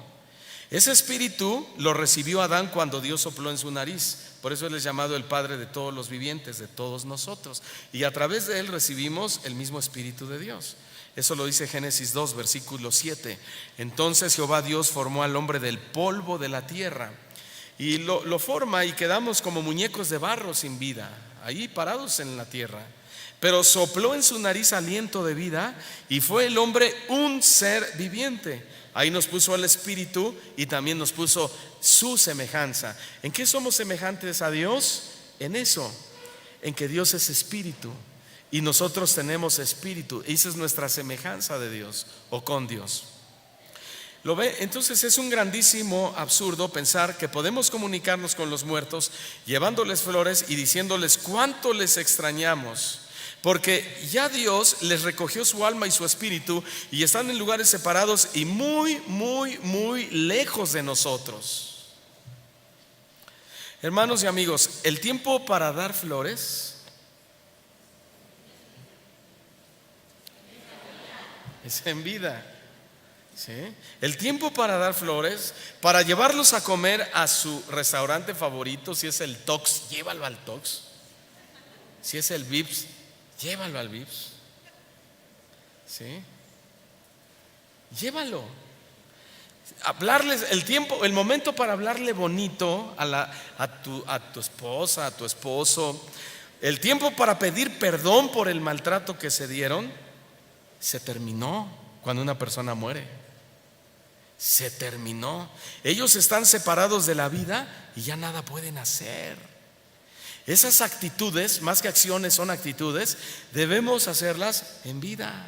Ese espíritu lo recibió Adán cuando Dios sopló en su nariz. Por eso Él es llamado el Padre de todos los vivientes, de todos nosotros. Y a través de Él recibimos el mismo Espíritu de Dios. Eso lo dice Génesis 2, versículo 7. Entonces Jehová Dios formó al hombre del polvo de la tierra y lo forma, y quedamos como muñecos de barro sin vida. ahí parados en la tierra. Pero sopló en su nariz aliento de vida y fue el hombre un ser viviente. Ahí nos puso el espíritu y también nos puso su semejanza. ¿En qué somos semejantes a Dios? En eso, en que Dios es espíritu y nosotros tenemos espíritu. Esa es nuestra semejanza de Dios o con Dios. ¿Lo ve? Entonces es un grandísimo absurdo pensar que podemos comunicarnos con los muertos llevándoles flores y diciéndoles cuánto les extrañamos, porque ya Dios les recogió su alma y su espíritu y están en lugares separados y muy, muy, muy lejos de nosotros. Hermanos y amigos, el tiempo para dar flores es en vida. ¿Sí? El tiempo para dar flores, para llevarlos a comer a su restaurante favorito. Si es el Tox, llévalo al Tox. Si es el Vips, llévalo al Vips. ¿Sí? Llévalo. Hablarles el tiempo, el momento para hablarle bonito a tu esposa, a tu esposo. El tiempo para pedir perdón por el maltrato que se dieron se terminó cuando una persona muere. Se terminó. Ellos están separados de la vida y ya nada pueden hacer. Esas actitudes, más que acciones, son actitudes. Debemos hacerlas en vida.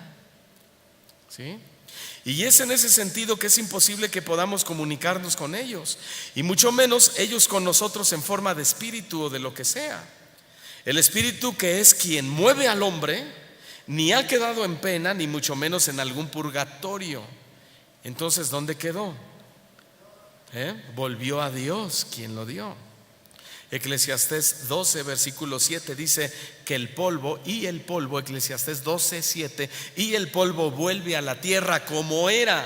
¿Sí? Y es en ese sentido que es imposible que podamos comunicarnos con ellos, y mucho menos ellos con nosotros en forma de espíritu o de lo que sea. El espíritu, que es quien mueve al hombre, ni ha quedado en pena, ni mucho menos en algún purgatorio. Entonces, ¿dónde quedó? Volvió a Dios, quien lo dio. Eclesiastés 12 versículo 7 dice que el polvo, Eclesiastés 12, 7, y el polvo vuelve a la tierra como era.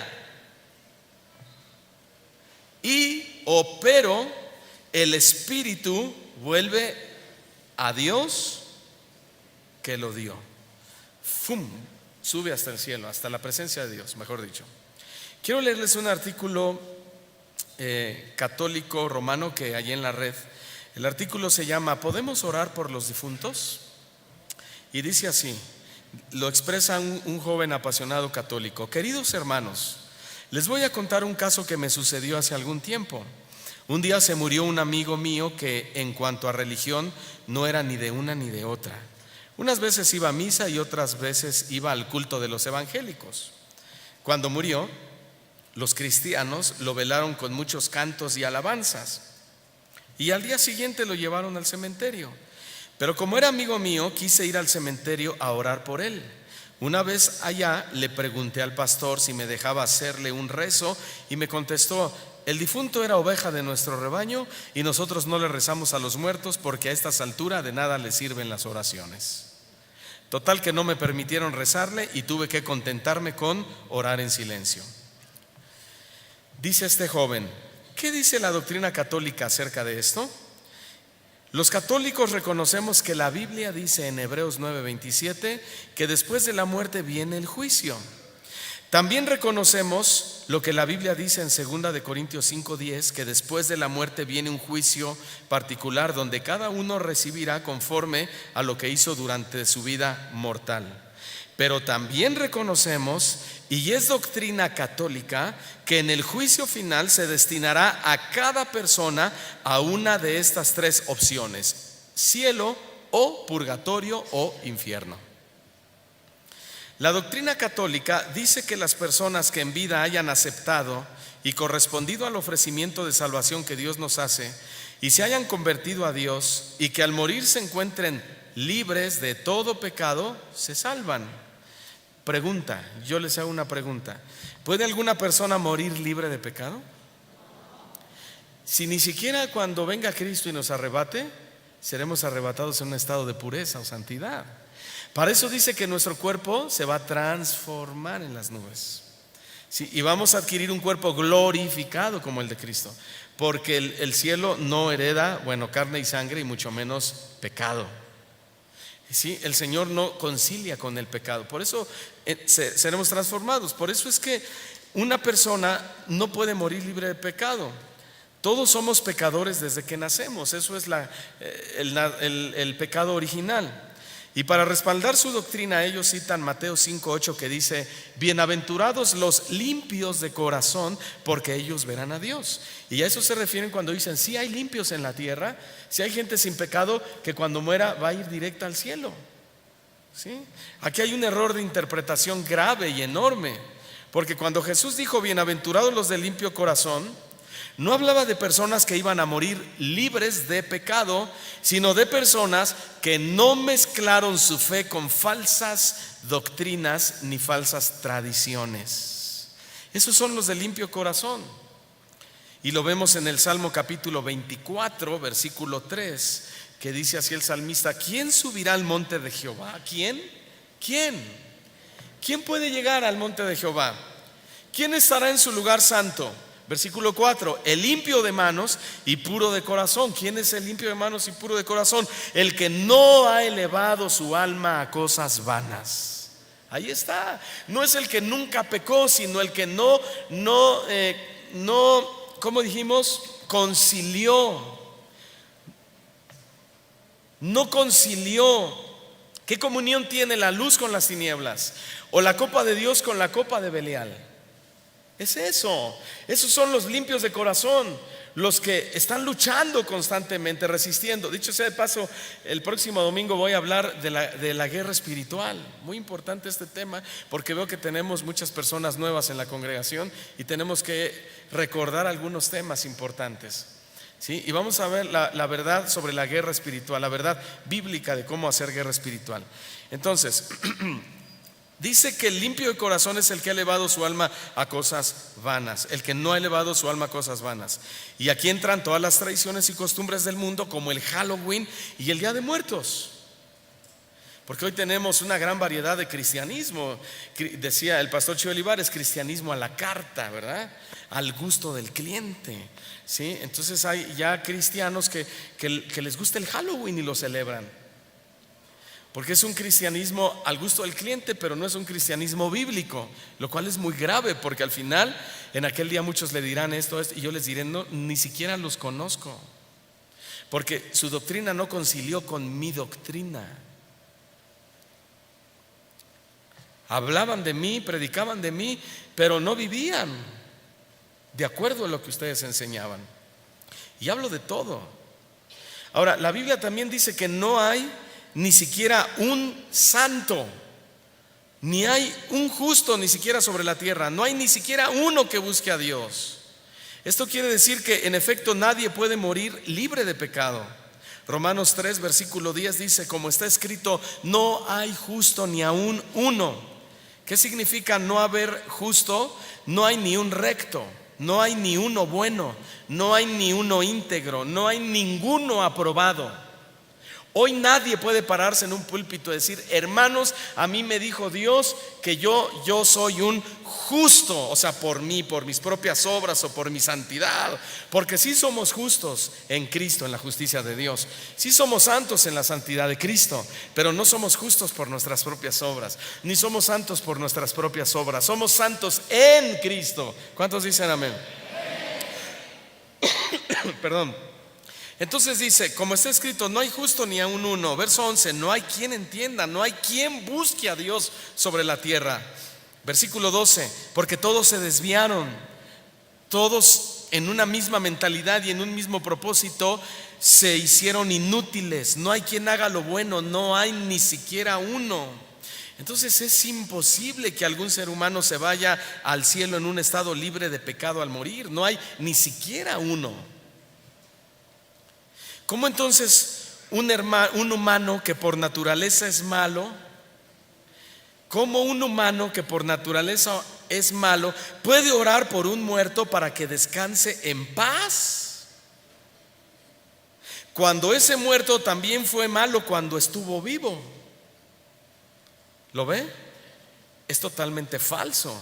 Pero el espíritu vuelve a Dios que lo dio. ¡Fum! Sube hasta el cielo, hasta la presencia de Dios, mejor dicho. Quiero leerles un artículo católico romano que hay en la red. El artículo se llama ¿Podemos orar por los difuntos? Y dice así, lo expresa un joven apasionado católico: queridos hermanos, les voy a contar un caso que me sucedió hace algún tiempo. Un día se murió un amigo mío que en cuanto a religión no era ni de una ni de otra. Unas veces iba a misa y otras veces iba al culto de los evangélicos. Cuando murió, los cristianos lo velaron con muchos cantos y alabanzas, y al día siguiente lo llevaron al cementerio. Pero como era amigo mío, quise ir al cementerio a orar por él. Una vez allá le pregunté al pastor si me dejaba hacerle un rezo, y me contestó: el difunto era oveja de nuestro rebaño y nosotros no le rezamos a los muertos porque a estas alturas de nada le sirven las oraciones. Total que no me permitieron rezarle y tuve que contentarme con orar en silencio. Dice este joven: ¿qué dice la doctrina católica acerca de esto? Los católicos reconocemos que la Biblia dice en Hebreos 9:27 que después de la muerte viene el juicio. También reconocemos lo que la Biblia dice en 2 de Corintios 5:10, que después de la muerte viene un juicio particular donde cada uno recibirá conforme a lo que hizo durante su vida mortal. Pero también reconocemos, y es doctrina católica, que en el juicio final se destinará a cada persona a una de estas tres opciones: cielo o purgatorio o infierno. La doctrina católica dice que las personas que en vida hayan aceptado y correspondido al ofrecimiento de salvación que Dios nos hace y se hayan convertido a Dios y que al morir se encuentren libres de todo pecado, se salvan. Pregunta, yo les hago una pregunta: ¿puede alguna persona morir libre de pecado? Si ni siquiera cuando venga Cristo y nos arrebate, seremos arrebatados en un estado de pureza o santidad. Para eso dice que nuestro cuerpo se va a transformar en las nubes, ¿sí? Y vamos a adquirir un cuerpo glorificado como el de Cristo, porque el cielo no hereda, carne y sangre, y mucho menos pecado. ¿Sí? El Señor no concilia con el pecado, por eso seremos transformados. Por eso es que una persona no puede morir libre de pecado. Todos somos pecadores desde que nacemos. Eso es el pecado original. Y para respaldar su doctrina, ellos citan Mateo 5:8, que dice: bienaventurados los limpios de corazón, porque ellos verán a Dios. Y a eso se refieren cuando dicen: sí hay limpios en la tierra, sí hay gente sin pecado que cuando muera va a ir directa al cielo. ¿Sí? Aquí hay un error de interpretación grave y enorme, porque cuando Jesús dijo bienaventurados los de limpio corazón, no hablaba de personas que iban a morir libres de pecado, sino de personas que no mezclaron su fe con falsas doctrinas ni falsas tradiciones. Esos son los de limpio corazón. Y lo vemos en el Salmo capítulo 24, versículo 3, que dice así el salmista: ¿quién subirá al monte de Jehová? ¿Quién? ¿Quién puede llegar al monte de Jehová? ¿Quién estará en su lugar santo? Versículo 4: el limpio de manos y puro de corazón. ¿Quién es el limpio de manos y puro de corazón? El que no ha elevado su alma a cosas vanas. Ahí está. No es el que nunca pecó, sino el que no, ¿cómo dijimos? No concilió. ¿Qué comunión tiene la luz con las tinieblas? O la copa de Dios con la copa de Belial. Es eso. Esos son los limpios de corazón, los que están luchando constantemente, resistiendo. Dicho sea de paso, el próximo domingo voy a hablar de la guerra espiritual. Muy importante este tema, porque veo que tenemos muchas personas nuevas en la congregación y tenemos que recordar algunos temas importantes. ¿Sí? Y vamos a ver la verdad sobre la guerra espiritual, la verdad bíblica de cómo hacer guerra espiritual. Entonces, dice que el limpio de corazón es el que ha elevado su alma a cosas vanas, el que no ha elevado su alma a cosas vanas. Y aquí entran todas las tradiciones y costumbres del mundo, como el Halloween y el Día de Muertos. Porque hoy tenemos una gran variedad de cristianismo. Decía el pastor Chivo Olivares: cristianismo a la carta, ¿verdad? Al gusto del cliente. ¿Sí? Entonces hay ya cristianos que les gusta el Halloween y lo celebran, porque es un cristianismo al gusto del cliente, pero no es un cristianismo bíblico, lo cual es muy grave, porque al final en aquel día muchos le dirán esto, y yo les diré: no, ni siquiera los conozco, porque su doctrina no concilió con mi doctrina. Hablaban de mí, predicaban de mí, pero no vivían de acuerdo a lo que ustedes enseñaban. Y hablo de todo. Ahora, la Biblia también dice que no hay ni siquiera un santo, ni hay un justo, ni siquiera sobre la tierra. No hay ni siquiera uno que busque a Dios. Esto quiere decir que en efecto nadie puede morir libre de pecado. Romanos 3 versículo 10 dice: como está escrito, no hay justo ni aún uno. ¿Qué significa no haber justo? No hay ni un recto, no hay ni uno bueno, no hay ni uno íntegro, no hay ninguno aprobado. Hoy nadie puede pararse en un púlpito y decir: hermanos, a mí me dijo Dios que yo soy un justo, o sea, por mí, por mis propias obras o por mi santidad. Porque sí somos justos en Cristo, en la justicia de Dios. Sí somos santos en la santidad de Cristo, pero no somos justos por nuestras propias obras, ni somos santos por nuestras propias obras. Somos santos en Cristo. ¿Cuántos dicen amén? Perdón. Entonces dice: como está escrito, no hay justo ni aun uno. Verso 11: no hay quien entienda, no hay quien busque a Dios sobre la tierra. Versículo 12: porque todos se desviaron, todos en una misma mentalidad y en un mismo propósito se hicieron inútiles. No hay quien haga lo bueno, no hay ni siquiera uno. Entonces es imposible que algún ser humano se vaya al cielo en un estado libre de pecado al morir. No hay ni siquiera uno. ¿Cómo entonces un humano que por naturaleza es malo, cómo un humano que por naturaleza es malo puede orar por un muerto para que descanse en paz, cuando ese muerto también fue malo cuando estuvo vivo? ¿Lo ve? Es totalmente falso.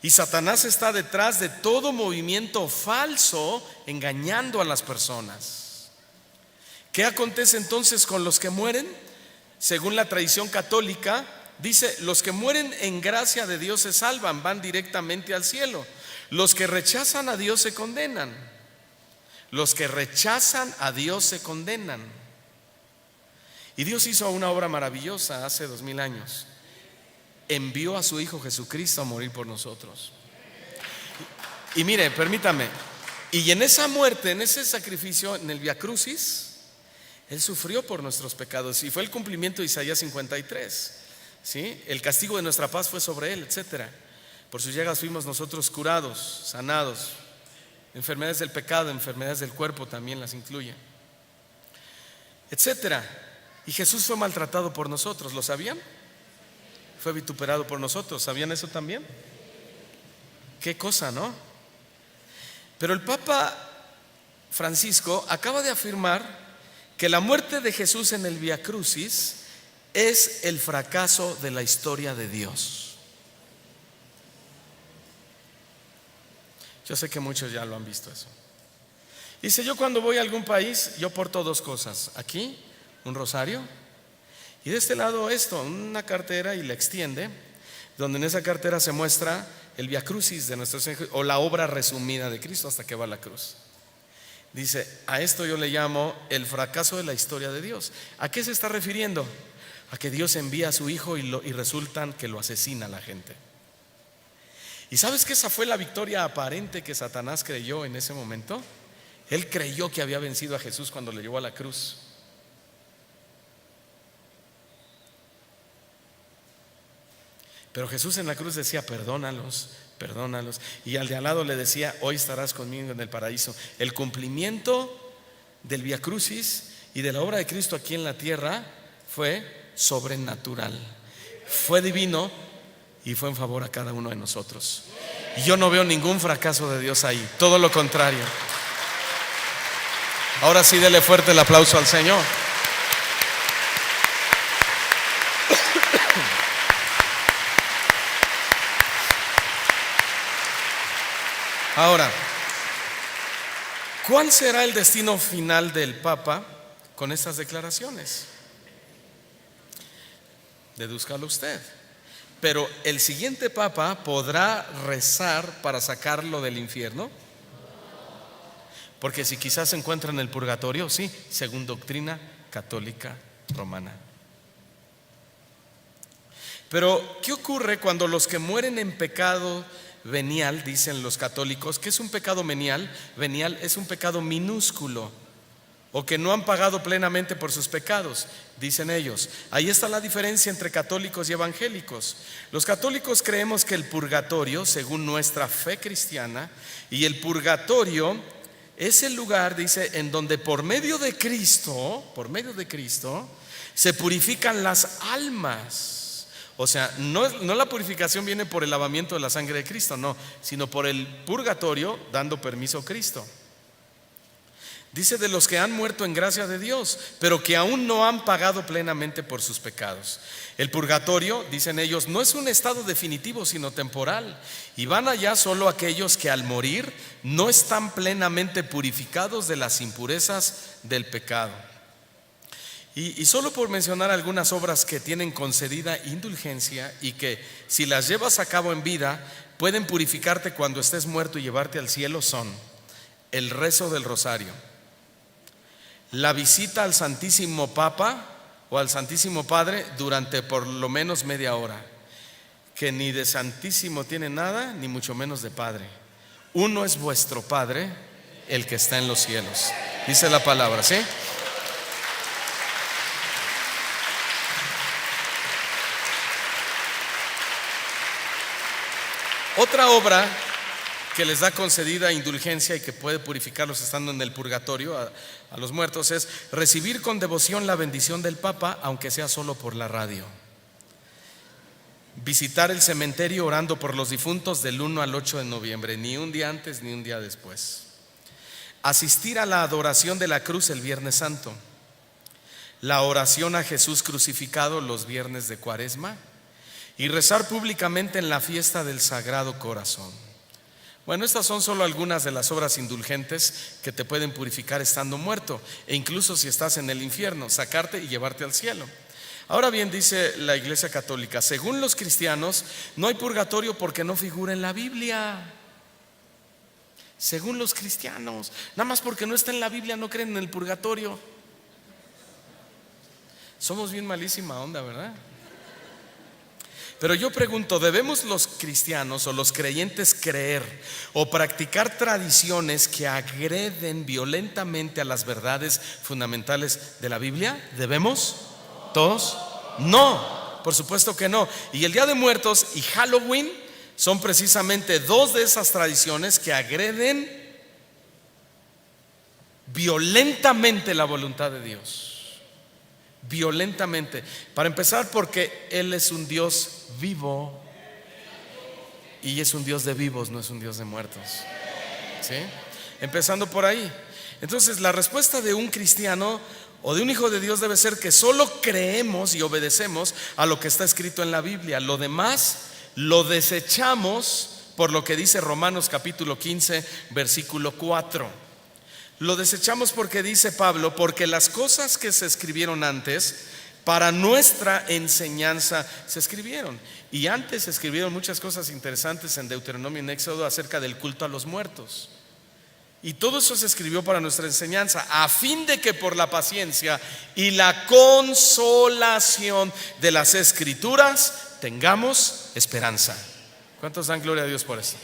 Y Satanás está detrás de todo movimiento falso, engañando a las personas. ¿Qué acontece entonces con los que mueren? Según la tradición católica, dice: los que mueren en gracia de Dios se salvan, van directamente al cielo. Los que rechazan a Dios se condenan. Los que rechazan a Dios se condenan. Y Dios hizo una obra maravillosa hace 2000 años. Envió a su Hijo Jesucristo a morir por nosotros. Y mire, permítame, y en esa muerte, en ese sacrificio, en el Vía Crucis, Él sufrió por nuestros pecados y fue el cumplimiento de Isaías 53, ¿sí? El castigo de nuestra paz fue sobre Él, etcétera. Por sus llagas fuimos nosotros curados, sanados. Enfermedades del pecado, enfermedades del cuerpo también las incluye, etcétera. Y Jesús fue maltratado por nosotros, ¿lo sabían? Fue vituperado por nosotros, ¿sabían eso también? Qué cosa, ¿no? Pero el Papa Francisco acaba de afirmar que la muerte de Jesús en el Vía Crucis es el fracaso de la historia de Dios. Yo sé que muchos ya lo han visto eso. Dice: yo cuando voy a algún país, yo porto dos cosas. Aquí, un rosario, y de este lado esto, una cartera, y la extiende, donde en esa cartera se muestra el Vía Crucis de nuestro Señor, o la obra resumida de Cristo hasta que va a la cruz. Dice: a esto yo le llamo el fracaso de la historia de Dios. ¿A qué se está refiriendo? A que Dios envía a su Hijo y resultan que lo asesina la gente. ¿Y sabes que esa fue la victoria aparente que Satanás creyó en ese momento? Él creyó que había vencido a Jesús cuando le llevó a la cruz. Pero Jesús en la cruz decía: perdónalos, perdónalos. Y al de al lado le decía: hoy estarás conmigo en el paraíso. El cumplimiento del Vía Crucis y de la obra de Cristo aquí en la tierra fue sobrenatural, fue divino y fue en favor a cada uno de nosotros. Y yo no veo ningún fracaso de Dios ahí, todo lo contrario. Ahora sí, dele fuerte el aplauso al Señor. Ahora, ¿cuál será el destino final del Papa con estas declaraciones? Dedúzcalo usted. Pero el siguiente Papa podrá rezar para sacarlo del infierno, porque si quizás se encuentra en el purgatorio, sí, según doctrina católica romana. Pero ¿qué ocurre cuando los que mueren en pecado venial, dicen los católicos? ¿Qué es un pecado venial? Venial es un pecado minúsculo, o que no han pagado plenamente por sus pecados, dicen ellos. Ahí está la diferencia entre católicos y evangélicos. Los católicos creemos que el purgatorio, según nuestra fe cristiana, y el purgatorio es el lugar, dice, en donde por medio de Cristo, se purifican las almas. O sea, no la purificación viene por el lavamiento de la sangre de Cristo, no, sino por el purgatorio dando permiso a Cristo. Dice: de los que han muerto en gracia de Dios, pero que aún no han pagado plenamente por sus pecados. El purgatorio, dicen ellos, no es un estado definitivo, sino temporal. Y van allá solo aquellos que al morir no están plenamente purificados de las impurezas del pecado. Y solo por mencionar algunas obras que tienen concedida indulgencia y que si las llevas a cabo en vida pueden purificarte cuando estés muerto y llevarte al cielo, son el rezo del rosario, la visita al Santísimo Papa o al Santísimo Padre durante por lo menos media hora, que ni de Santísimo tiene nada, ni mucho menos de Padre. Uno es vuestro Padre, el que está en los cielos, dice la palabra, ¿sí? Otra obra que les da concedida indulgencia y que puede purificarlos estando en el purgatorio a los muertos es recibir con devoción la bendición del Papa, aunque sea solo por la radio. Visitar el cementerio orando por los difuntos del 1 al 8 de noviembre, ni un día antes ni un día después. Asistir a la adoración de la cruz el Viernes Santo. La oración a Jesús crucificado los viernes de Cuaresma. Y rezar públicamente en la fiesta del Sagrado Corazón. Bueno, estas son solo algunas de las obras indulgentes que te pueden purificar estando muerto, e incluso si estás en el infierno, sacarte y llevarte al cielo. Ahora bien, dice la Iglesia Católica, según los cristianos, no hay purgatorio porque no figura en la Biblia. Según los cristianos, nada más porque no está en la Biblia no creen en el purgatorio. Somos bien malísima onda, ¿verdad? Pero yo pregunto, ¿debemos los cristianos o los creyentes creer o practicar tradiciones que agreden violentamente a las verdades fundamentales de la Biblia? ¿Debemos? ¿Todos? No, por supuesto que no. Y el Día de Muertos y Halloween son precisamente dos de esas tradiciones que agreden violentamente la voluntad de Dios. Violentamente. Para empezar, porque Él es un Dios vivo y es un Dios de vivos, no es un Dios de muertos. ¿Sí? Empezando por ahí. Entonces, la respuesta de un cristiano o de un hijo de Dios debe ser que solo creemos y obedecemos a lo que está escrito en la Biblia. Lo demás lo desechamos por lo que dice Romanos capítulo 15, versículo 4. Lo desechamos porque dice Pablo, porque las cosas que se escribieron antes para nuestra enseñanza se escribieron. Y antes se escribieron muchas cosas interesantes en Deuteronomio y en Éxodo acerca del culto a los muertos. Y todo eso se escribió para nuestra enseñanza, a fin de que por la paciencia y la consolación de las Escrituras tengamos esperanza. ¿Cuántos dan gloria a Dios por eso?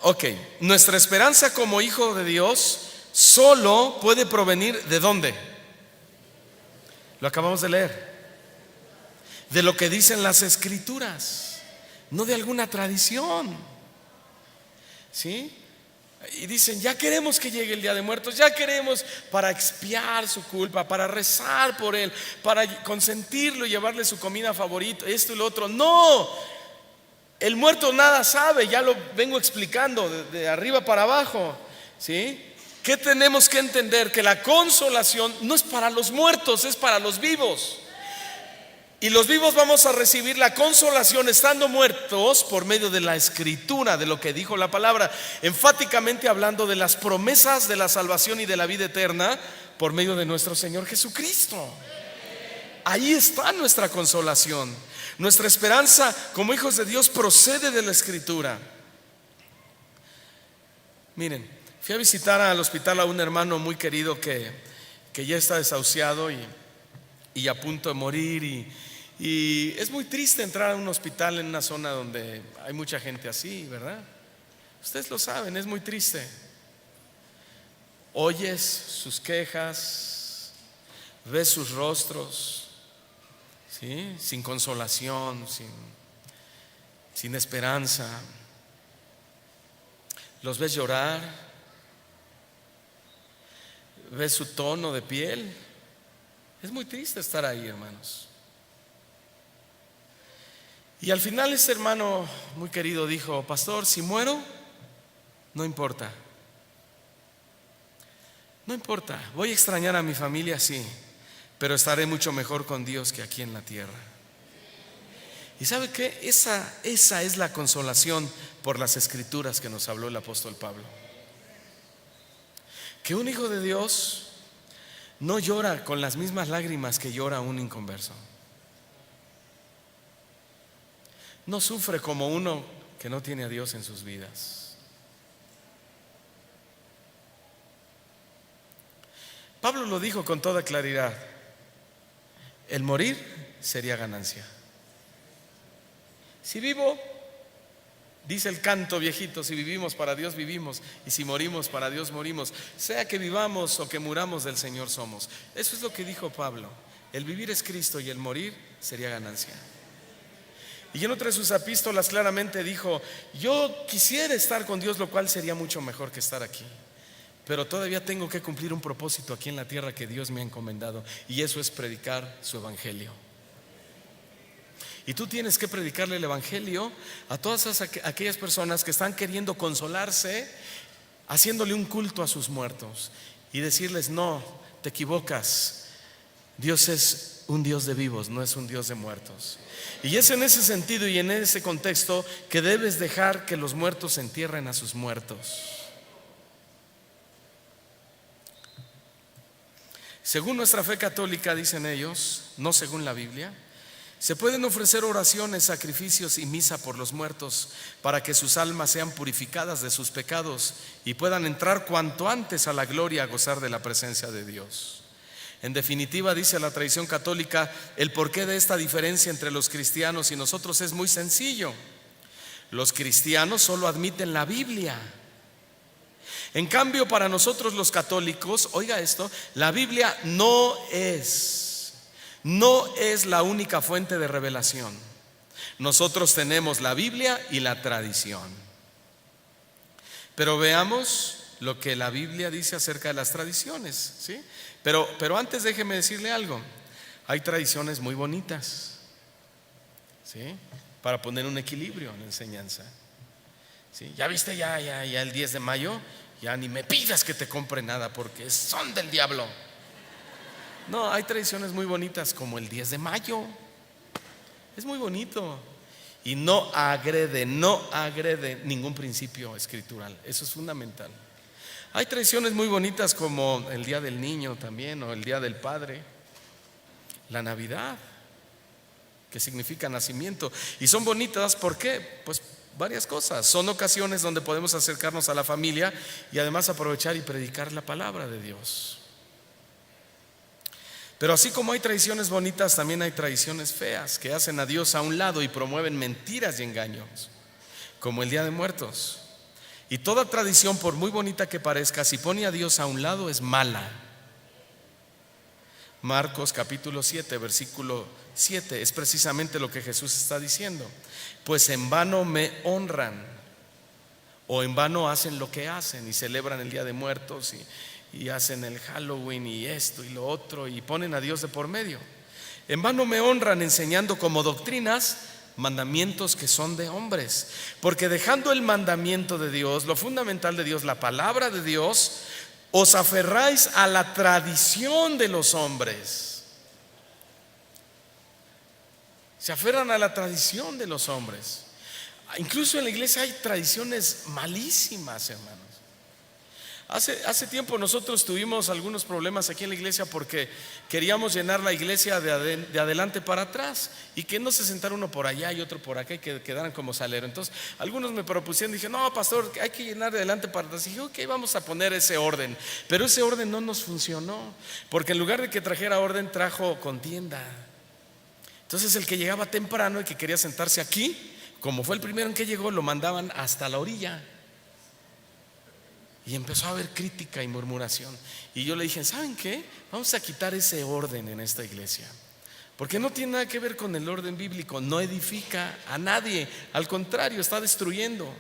Ok, nuestra esperanza como hijo de Dios solo puede provenir ¿de dónde? Lo acabamos de leer. De lo que dicen las Escrituras, no de alguna tradición. ¿Sí? Y dicen, ya queremos que llegue el Día de Muertos, ya queremos para expiar su culpa, para rezar por él, para consentirlo y llevarle su comida favorita, esto y lo otro. No, el muerto nada sabe, ya lo vengo explicando de arriba para abajo. ¿Sí? ¿Qué tenemos que entender? Que la consolación no es para los muertos, es para los vivos. Y los vivos vamos a recibir la consolación estando muertos por medio de la Escritura, de lo que dijo la palabra, enfáticamente hablando de las promesas de la salvación y de la vida eterna por medio de nuestro Señor Jesucristo. Ahí está nuestra consolación. Nuestra esperanza como hijos de Dios procede de la Escritura. Miren, fui a visitar al hospital a un hermano muy querido que ya está desahuciado y a punto de morir, y es muy triste entrar a un hospital en una zona donde hay mucha gente así, ¿verdad? Ustedes lo saben, es muy triste. Oyes sus quejas, ves sus rostros, ¿sí? Sin consolación, sin esperanza. Los ves llorar, ves su tono de piel. Es muy triste estar ahí, hermanos. Y al final ese hermano muy querido dijo: pastor, si muero, no importa. No importa, voy a extrañar a mi familia, sí, pero estaré mucho mejor con Dios que aquí en la tierra. ¿Y sabe qué? Esa es la consolación por las Escrituras que nos habló el apóstol Pablo. Que un hijo de Dios no llora con las mismas lágrimas que llora un inconverso. No sufre como uno que no tiene a Dios en sus vidas. Pablo lo dijo con toda claridad: el morir sería ganancia. Si vivo, dice el canto viejito, si vivimos para Dios vivimos, y si morimos para Dios morimos. Sea que vivamos o que muramos, del Señor somos. Eso es lo que dijo Pablo. El vivir es Cristo y el morir sería ganancia. Y en otra de sus epístolas claramente dijo: yo quisiera estar con Dios, lo cual sería mucho mejor que estar aquí, pero todavía tengo que cumplir un propósito aquí en la tierra que Dios me ha encomendado, y eso es predicar su evangelio. Y tú tienes que predicarle el evangelio a todas aquellas personas que están queriendo consolarse, haciéndole un culto a sus muertos, y decirles: no, te equivocas. Dios es un Dios de vivos, no es un Dios de muertos. Y es en ese sentido y en ese contexto que debes dejar que los muertos entierren a sus muertos. Según nuestra fe católica, dicen ellos, no según la Biblia, Se pueden ofrecer oraciones, sacrificios y misa por los muertos para que sus almas sean purificadas de sus pecados y puedan entrar cuanto antes a la gloria a gozar de la presencia de Dios. En definitiva, dice la tradición católica, el porqué de esta diferencia entre los cristianos y nosotros es muy sencillo. Los cristianos solo admiten la Biblia. En cambio, para nosotros los católicos, oiga esto, la Biblia no es la única fuente de revelación. Nosotros tenemos la Biblia y la tradición. Pero veamos lo que la Biblia dice acerca de las tradiciones, ¿sí? Pero antes déjeme decirle algo. Hay tradiciones muy bonitas, ¿sí? Para poner un equilibrio en la enseñanza, ¿sí? Ya viste, ya el 10 de mayo, ya ni me pidas que te compre nada porque son del diablo. No, hay tradiciones muy bonitas como el 10 de mayo. Es muy bonito y no agrede ningún principio escritural. Eso es fundamental. Hay tradiciones muy bonitas como el Día del Niño también, o el Día del Padre, la Navidad, que significa nacimiento. Y son bonitas, ¿por qué? Pues varias cosas. Son ocasiones donde podemos acercarnos a la familia y además aprovechar y predicar la palabra de Dios. Pero así como hay tradiciones bonitas, también hay tradiciones feas que hacen a Dios a un lado y promueven mentiras y engaños, como el Día de Muertos. Y toda tradición, por muy bonita que parezca, si pone a Dios a un lado, es mala. Marcos capítulo 7, versículo 7 es precisamente lo que Jesús está diciendo. Pues en vano me honran, o en vano hacen lo que hacen y celebran el Día de Muertos y hacen el Halloween y esto y lo otro y ponen a Dios de por medio. En vano me honran enseñando como doctrinas mandamientos que son de hombres, porque dejando el mandamiento de Dios, lo fundamental de Dios, la palabra de Dios, os aferráis a la tradición de los hombres. Se aferran a la tradición de los hombres. Incluso en la iglesia hay tradiciones malísimas, hermanos. Hace tiempo nosotros tuvimos algunos problemas aquí en la iglesia porque queríamos llenar la iglesia de adelante para atrás y que no se sentara uno por allá y otro por acá y que quedaran como salero. Entonces algunos me propusieron, dije, no, pastor, hay que llenar de adelante para atrás. Y dije, ok, vamos a poner ese orden. Pero ese orden no nos funcionó, porque en lugar de que trajera orden, trajo contienda. Entonces el que llegaba temprano y que quería sentarse aquí, como fue el primero en que llegó, lo mandaban hasta la orilla. Y empezó a haber crítica y murmuración. Y yo le dije, ¿saben qué? Vamos a quitar ese orden en esta iglesia, porque no tiene nada que ver con el orden bíblico. No edifica a nadie, al contrario, está destruyendo.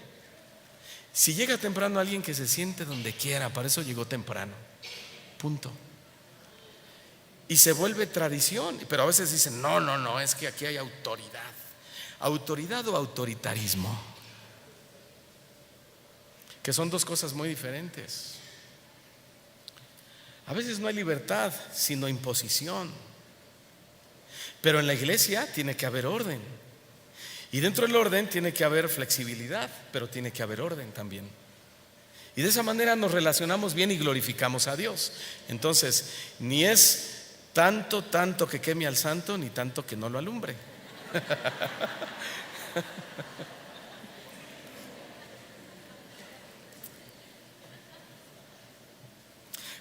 Si llega temprano alguien, que se siente donde quiera, para eso llegó temprano, punto. Y se vuelve tradición. Pero a veces dicen, no, es que aquí hay autoridad. ¿Autoridad o autoritarismo? Que son dos cosas muy diferentes. A veces no hay libertad, sino imposición. Pero en la iglesia tiene que haber orden. Y dentro del orden tiene que haber flexibilidad, pero tiene que haber orden también. Y de esa manera nos relacionamos bien y glorificamos a Dios. Entonces, ni es tanto que queme al santo, ni tanto que no lo alumbre.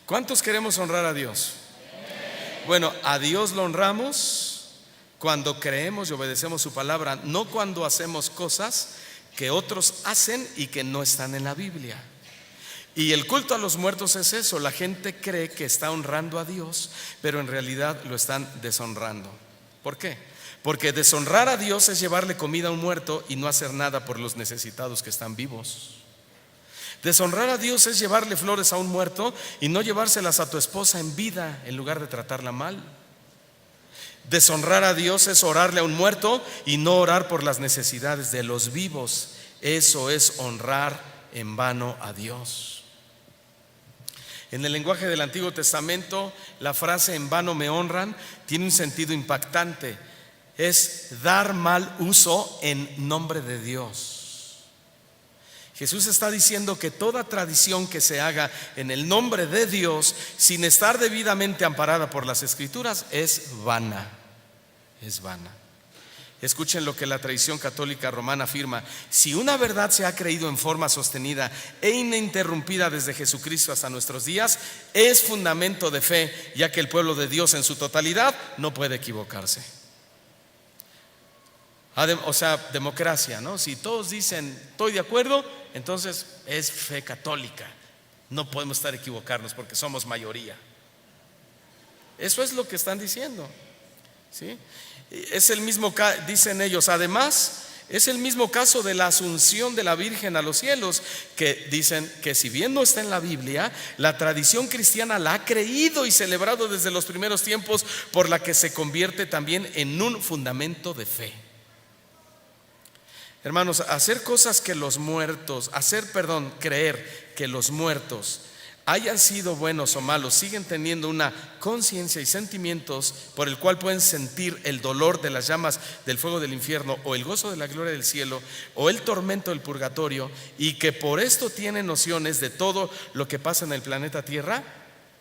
¿Cuántos queremos honrar a Dios? Bueno, a Dios lo honramos cuando creemos y obedecemos su palabra, no cuando hacemos cosas que otros hacen y que no están en la Biblia. Y el culto a los muertos es eso. La gente cree que está honrando a Dios, pero en realidad lo están deshonrando. ¿Por qué? Porque deshonrar a Dios es llevarle comida a un muerto y no hacer nada por los necesitados que están vivos. Deshonrar a Dios es llevarle flores a un muerto y no llevárselas a tu esposa en vida en lugar de tratarla mal. Deshonrar a Dios es orarle a un muerto y no orar por las necesidades de los vivos. Eso es honrar en vano a Dios. En el lenguaje del Antiguo Testamento, la frase "en vano me honran" tiene un sentido impactante. Es dar mal uso en nombre de Dios. Jesús está diciendo que toda tradición que se haga en el nombre de Dios, sin estar debidamente amparada por las Escrituras, es vana. Es vana. Escuchen lo que la tradición católica romana afirma: si una verdad se ha creído en forma sostenida e ininterrumpida desde Jesucristo hasta nuestros días, es fundamento de fe, ya que el pueblo de Dios en su totalidad no puede equivocarse. O sea, democracia, ¿no? Si todos dicen estoy de acuerdo, entonces es fe católica. No podemos estar equivocarnos porque somos mayoría. Eso es lo que están diciendo, ¿sí? Es el mismo, dicen ellos, además es el mismo caso de la asunción de la Virgen a los cielos, que dicen que si bien no está en la Biblia, la tradición cristiana la ha creído y celebrado desde los primeros tiempos, por la que se convierte también en un fundamento de fe. Hermanos, creer que los muertos hayan sido buenos o malos, siguen teniendo una conciencia y sentimientos por el cual pueden sentir el dolor de las llamas del fuego del infierno, o el gozo de la gloria del cielo, o el tormento del purgatorio, y que por esto tienen nociones de todo lo que pasa en el planeta Tierra,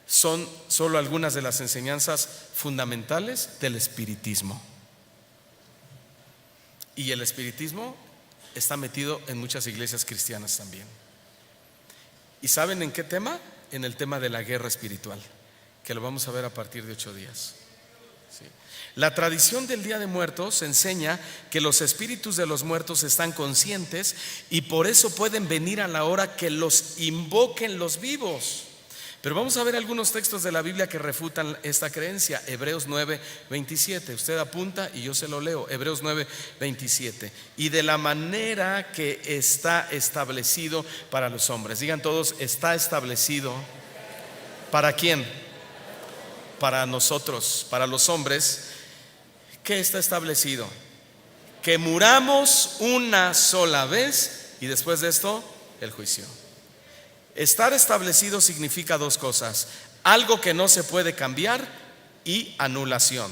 son solo algunas de las enseñanzas fundamentales del espiritismo. Y el espiritismo está metido en muchas iglesias cristianas también. ¿Y saben en qué tema? En el tema de la guerra espiritual, que lo vamos a ver a partir de 8 días. ¿Sí? La tradición del Día de Muertos enseña que los espíritus de los muertos están conscientes y por eso pueden venir a la hora que los invoquen los vivos. Pero vamos a ver algunos textos de la Biblia que refutan esta creencia. Hebreos 9:27, usted apunta y yo se lo leo. Hebreos 9:27. Y de la manera que está establecido para los hombres. Digan todos, está establecido. ¿Para quién? Para nosotros, para los hombres. ¿Qué está establecido? Que muramos una sola vez y después de esto el juicio. Estar establecido significa dos cosas: algo que no se puede cambiar y anulación.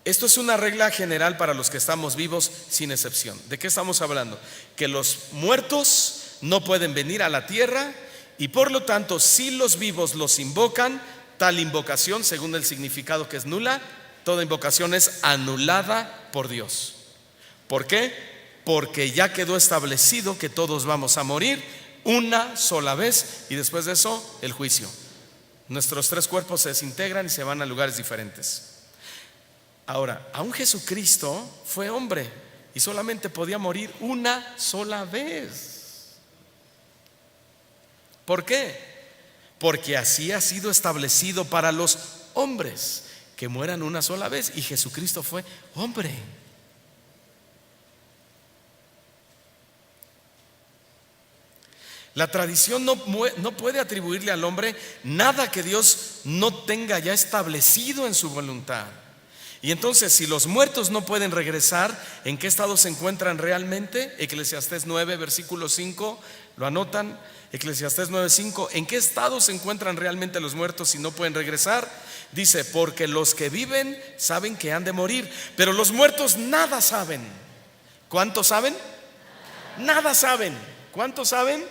Esto es una regla general para los que estamos vivos, sin excepción. ¿De qué estamos hablando? Que los muertos no pueden venir a la tierra y por lo tanto, si los vivos los invocan, tal invocación, según el significado que es nula, toda invocación es anulada por Dios. ¿Por qué? Porque ya quedó establecido que todos vamos a morir una sola vez y después de eso el juicio. Nuestros 3 cuerpos se desintegran y se van a lugares diferentes. Ahora, aún Jesucristo fue hombre y solamente podía morir una sola vez. ¿Por qué? Porque así ha sido establecido para los hombres, que mueran una sola vez, y Jesucristo fue hombre. La tradición no puede atribuirle al hombre nada que Dios no tenga ya establecido en su voluntad. Y entonces, si los muertos no pueden regresar, ¿en qué estado se encuentran realmente? Eclesiastés 9, versículo 5, ¿lo anotan? Eclesiastés 9:5. ¿En qué estado se encuentran realmente los muertos si no pueden regresar? Dice: porque los que viven saben que han de morir, pero los muertos nada saben. ¿Cuántos saben? Nada saben. ¿Cuántos saben?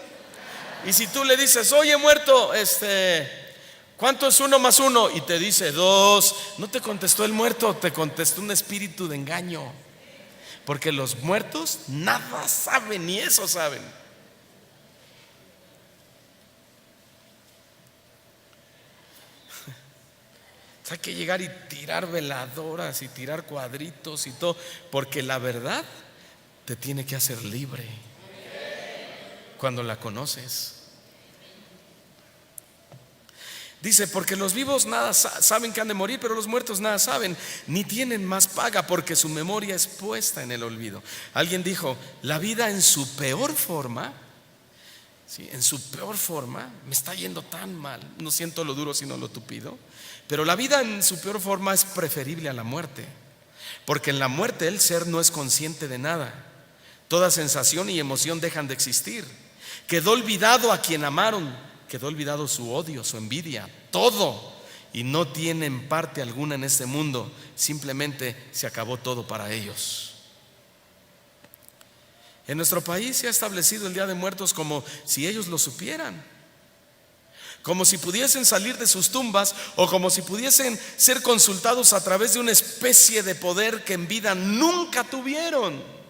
Y si tú le dices: oye, muerto, ¿cuánto es 1 más 1? Y te dice 2, no te contestó el muerto, te contestó un espíritu de engaño. Porque los muertos nada saben, ni eso saben. Hay que llegar y tirar veladoras y tirar cuadritos y todo, porque la verdad te tiene que hacer libre cuando la conoces. Dice: porque los vivos nada saben que han de morir, pero los muertos nada saben, ni tienen más paga, porque su memoria es puesta en el olvido. Alguien dijo: la vida en su peor forma, ¿sí? En su peor forma, me está yendo tan mal, no siento lo duro sino lo tupido, pero la vida en su peor forma es preferible a la muerte, porque en la muerte el ser no es consciente de nada. Toda sensación y emoción dejan de existir. Quedó olvidado a quien amaron, quedó olvidado su odio, su envidia, todo, y no tienen parte alguna en este mundo. Simplemente se acabó todo para ellos. En nuestro país se ha establecido el Día de Muertos como si ellos lo supieran. como si pudiesen salir de sus tumbas o como si pudiesen ser consultados a través de una especie de poder que en vida nunca tuvieron.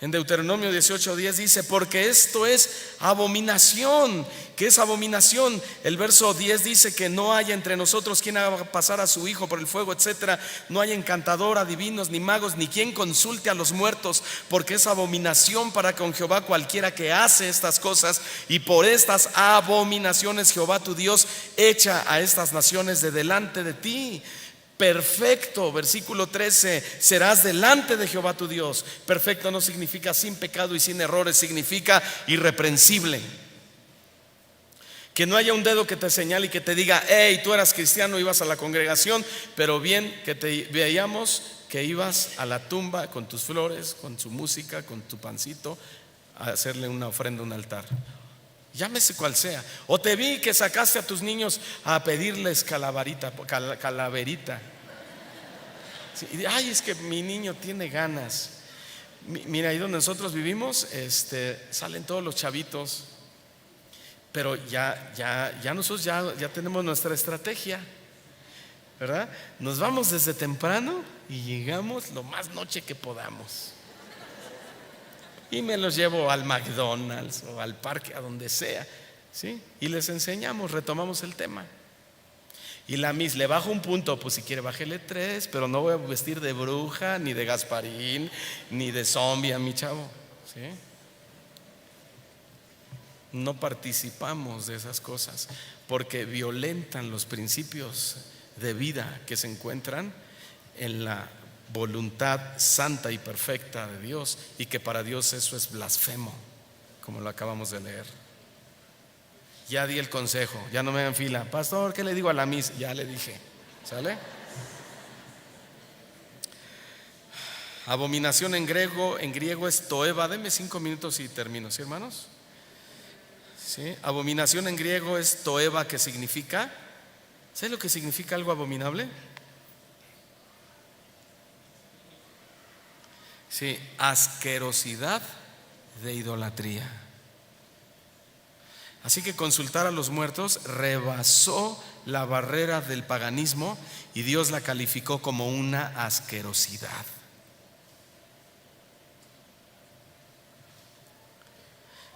En Deuteronomio 18:10 dice: porque esto es abominación. ¿Qué es abominación? El verso 10 dice que no haya entre nosotros quien haga pasar a su hijo por el fuego, etcétera. No haya encantador, adivinos, ni magos, ni quien consulte a los muertos, porque es abominación para con Jehová cualquiera que hace estas cosas. Y por estas abominaciones Jehová tu Dios echa a estas naciones de delante de ti. Perfecto, versículo 13, serás delante de Jehová tu Dios. Perfecto no significa sin pecado y sin errores, significa irreprensible. Que no haya un dedo que te señale y que te diga: hey, tú eras cristiano, ibas a la congregación, pero bien que te veíamos que ibas a la tumba con tus flores, con su música, con tu pancito, a hacerle una ofrenda a un altar. Llámese cual sea. O te vi que sacaste a tus niños a pedirles calaverita. Sí, ay, es que mi niño tiene ganas. Mira, ahí donde nosotros vivimos, salen todos los chavitos. Pero ya nosotros ya tenemos nuestra estrategia, ¿verdad? Nos vamos desde temprano y llegamos lo más noche que podamos. Y me los llevo al McDonald's o al parque, a donde sea, ¿sí? Y les enseñamos, retomamos el tema. Y la Miss le bajo un punto, pues si quiere bájele 3, pero no voy a vestir de bruja, ni de Gasparín, ni de zombie a mi chavo, ¿sí? No participamos de esas cosas porque violentan los principios de vida que se encuentran en la voluntad santa y perfecta de Dios, y que para Dios eso es blasfemo, como lo acabamos de leer. Ya di el consejo, ya no me hagan fila. Pastor, ¿qué le digo a la Miss? Ya le dije, ¿sale? Abominación en griego es toeva. Deme 5 minutos y termino, ¿sí, hermanos? ¿Sí? Abominación en griego es toeva, que significa, ¿sabes lo que significa algo abominable? Sí, asquerosidad de idolatría. Así que consultar a los muertos rebasó la barrera del paganismo y Dios la calificó como una asquerosidad.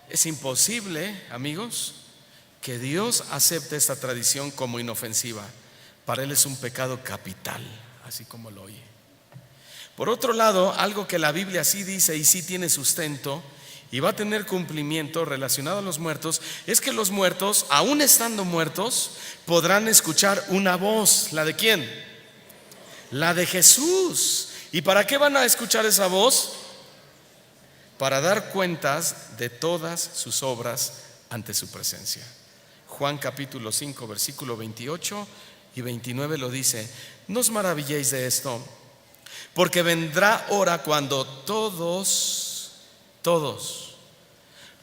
Es imposible, amigos, que Dios acepte esta tradición como inofensiva. Para Él es un pecado capital, así como lo oye. Por otro lado, algo que la Biblia sí dice y sí tiene sustento y va a tener cumplimiento relacionado a los muertos, es que los muertos, aún estando muertos, podrán escuchar una voz. ¿La de quién? La de Jesús. ¿Y para qué van a escuchar esa voz? Para dar cuentas de todas sus obras ante su presencia. Juan capítulo 5 versículo 28 y 29 lo dice: no os maravilléis de esto, porque vendrá hora cuando todos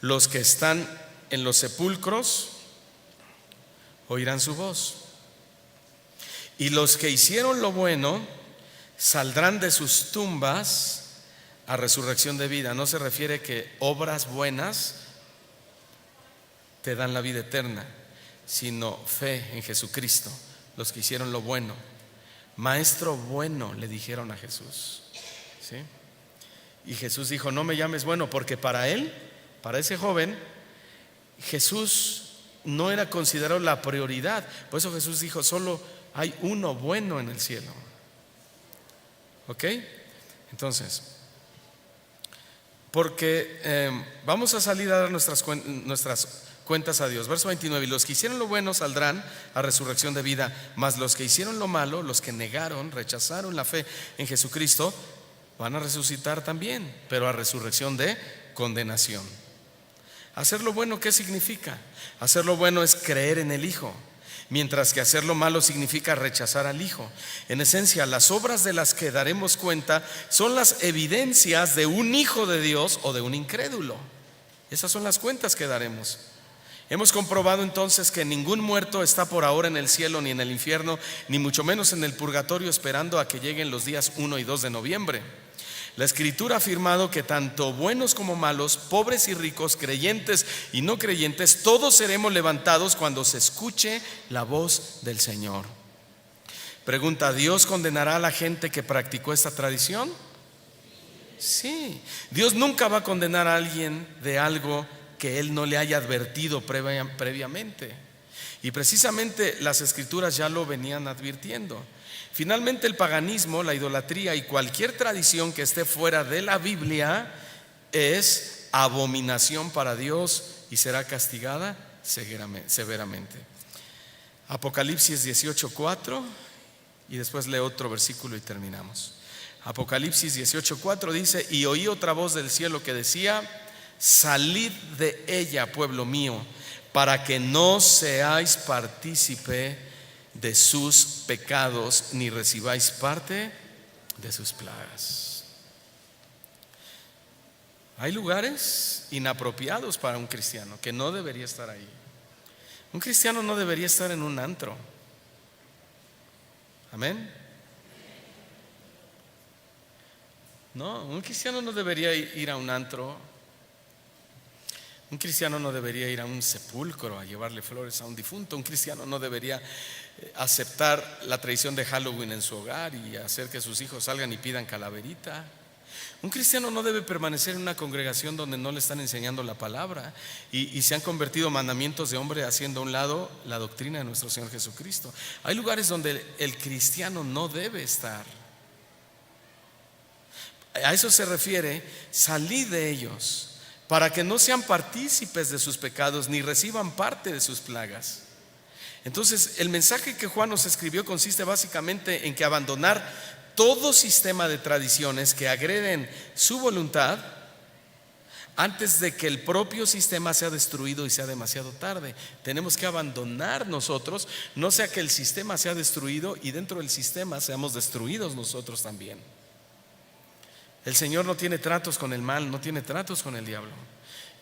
los que están en los sepulcros oirán su voz, y los que hicieron lo bueno saldrán de sus tumbas a resurrección de vida. No se refiere que obras buenas te dan la vida eterna, sino fe en Jesucristo. Los que hicieron lo bueno. Maestro bueno, le dijeron a Jesús, ¿sí? Y Jesús dijo: no me llames bueno, porque para él, para ese joven, Jesús no era considerado la prioridad. Por eso Jesús dijo: solo hay uno bueno en el cielo. ¿Ok? Entonces, porque vamos a salir a dar nuestras cuentas a Dios. Verso 29: y los que hicieron lo bueno saldrán a resurrección de vida, mas los que hicieron lo malo, los que negaron, rechazaron la fe en Jesucristo, van a resucitar también, pero a resurrección de condenación. Hacer lo bueno, ¿qué significa? Hacer lo bueno es creer en el Hijo, mientras que hacer lo malo significa rechazar al Hijo. En esencia, las obras de las que daremos cuenta son las evidencias de un hijo de Dios o de un incrédulo. Esas son las cuentas que daremos. Hemos comprobado entonces que ningún muerto está por ahora en el cielo ni en el infierno, ni mucho menos en el purgatorio, esperando a que lleguen los días 1 y 2 de noviembre. La Escritura ha afirmado que tanto buenos como malos, pobres y ricos, creyentes y no creyentes, todos seremos levantados cuando se escuche la voz del Señor. Pregunta: ¿Dios condenará a la gente que practicó esta tradición? Sí. Dios nunca va a condenar a alguien de algo que Él no le haya advertido previamente. Y precisamente las Escrituras ya lo venían advirtiendo. Finalmente, el paganismo, la idolatría y cualquier tradición que esté fuera de la Biblia es abominación para Dios y será castigada severamente. Apocalipsis 18:4, y después leo otro versículo y terminamos. Apocalipsis 18:4 dice: y oí otra voz del cielo que decía: salid de ella, pueblo mío, para que no seáis partícipe de sus pecados, ni recibáis parte de sus plagas. Hay lugares inapropiados para un cristiano que no debería estar ahí. Un cristiano no debería estar en un antro. Amén. No, un cristiano no debería ir a un antro. Un cristiano no debería ir a un sepulcro a llevarle flores a un difunto. Un cristiano no debería aceptar la tradición de Halloween en su hogar y hacer que sus hijos salgan y pidan calaverita. Un cristiano no debe permanecer en una congregación donde no le están enseñando la palabra y se han convertido mandamientos de hombre, haciendo a un lado la doctrina de nuestro Señor Jesucristo. Hay lugares donde el cristiano no debe estar. A eso se refiere: salid de ellos, para que no sean partícipes de sus pecados, ni reciban parte de sus plagas. Entonces, el mensaje que Juan nos escribió consiste básicamente en que abandonar todo sistema de tradiciones que agreden su voluntad antes de que el propio sistema sea destruido y sea demasiado tarde. Tenemos que abandonar nosotros, no sea que el sistema sea destruido y dentro del sistema seamos destruidos nosotros también. El Señor no tiene tratos con el mal, no tiene tratos con el diablo.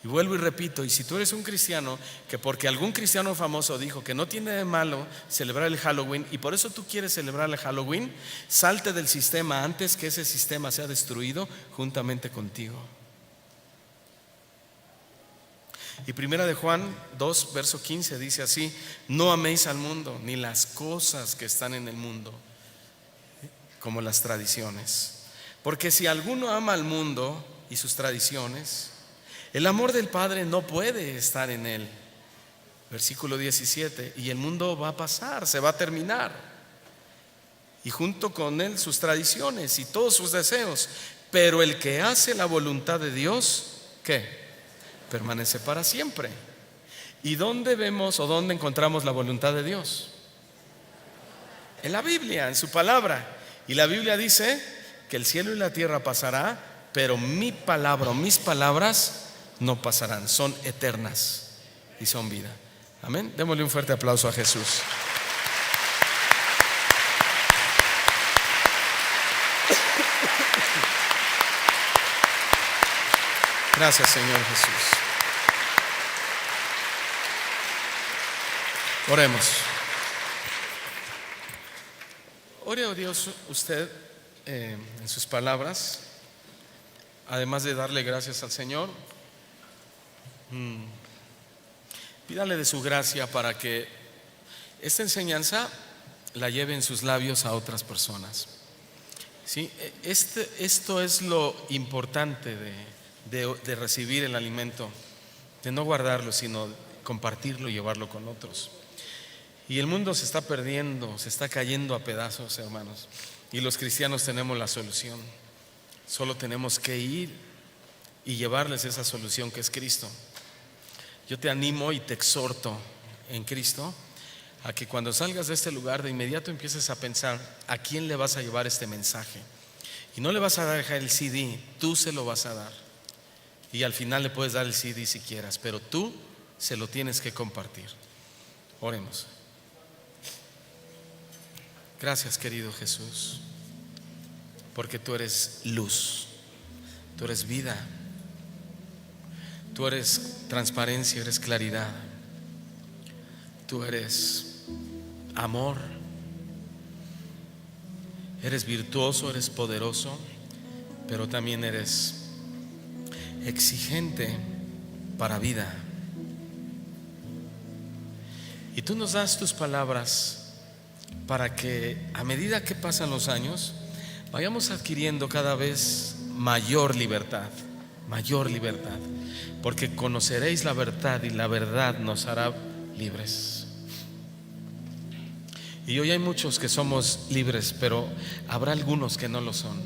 Y vuelvo y repito: y si tú eres un cristiano que porque algún cristiano famoso dijo que no tiene de malo celebrar el Halloween y por eso tú quieres celebrar el Halloween, salte del sistema antes que ese sistema sea destruido juntamente contigo. Y primera de Juan 2 verso 15 dice así: no améis al mundo ni las cosas que están en el mundo, como las tradiciones. Porque si alguno ama al mundo y sus tradiciones, el amor del Padre no puede estar en él. Versículo 17: y el mundo va a pasar, se va a terminar, y junto con él sus tradiciones y todos sus deseos. Pero el que hace la voluntad de Dios, ¿qué? Permanece para siempre. ¿Y dónde vemos o dónde encontramos la voluntad de Dios? En la Biblia, en su palabra. Y la Biblia dice que el cielo y la tierra pasará, pero mi palabra o mis palabras no pasarán, son eternas y son vida. Amén. Démosle un fuerte aplauso a Jesús. Gracias, Señor Jesús. Oremos. Ore, oh Dios, usted en sus palabras, además de darle gracias al Señor, pídale de su gracia para que esta enseñanza la lleve en sus labios a otras personas. ¿Sí? Esto es lo importante de recibir el alimento, de no guardarlo, sino compartirlo y llevarlo con otros. Y el mundo se está perdiendo, se está cayendo a pedazos, hermanos, y los cristianos tenemos la solución. Solo tenemos que ir y llevarles esa solución que es Cristo. Yo te animo y te exhorto en Cristo a que cuando salgas de este lugar de inmediato empieces a pensar a quién le vas a llevar este mensaje. Y no le vas a dejar el CD, tú se lo vas a dar. Y al final le puedes dar el CD si quieras, pero tú se lo tienes que compartir. Oremos. Gracias, querido Jesús, porque tú eres luz, tú eres vida, tú eres transparencia, eres claridad, tú eres amor, eres virtuoso, eres poderoso, pero también eres exigente para vida. Y tú nos das tus palabras para que a medida que pasan los años vayamos adquiriendo cada vez mayor libertad, porque conoceréis la verdad y la verdad nos hará libres. Y hoy hay muchos que somos libres, pero habrá algunos que no lo son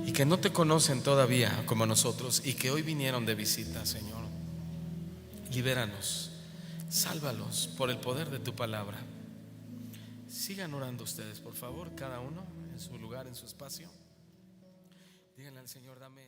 y que no te conocen todavía como nosotros y que hoy vinieron de visita. Señor, libéranos, sálvalos por el poder de tu palabra. Sigan orando ustedes, por favor, cada uno en su lugar, en su espacio. Díganle al Señor: dame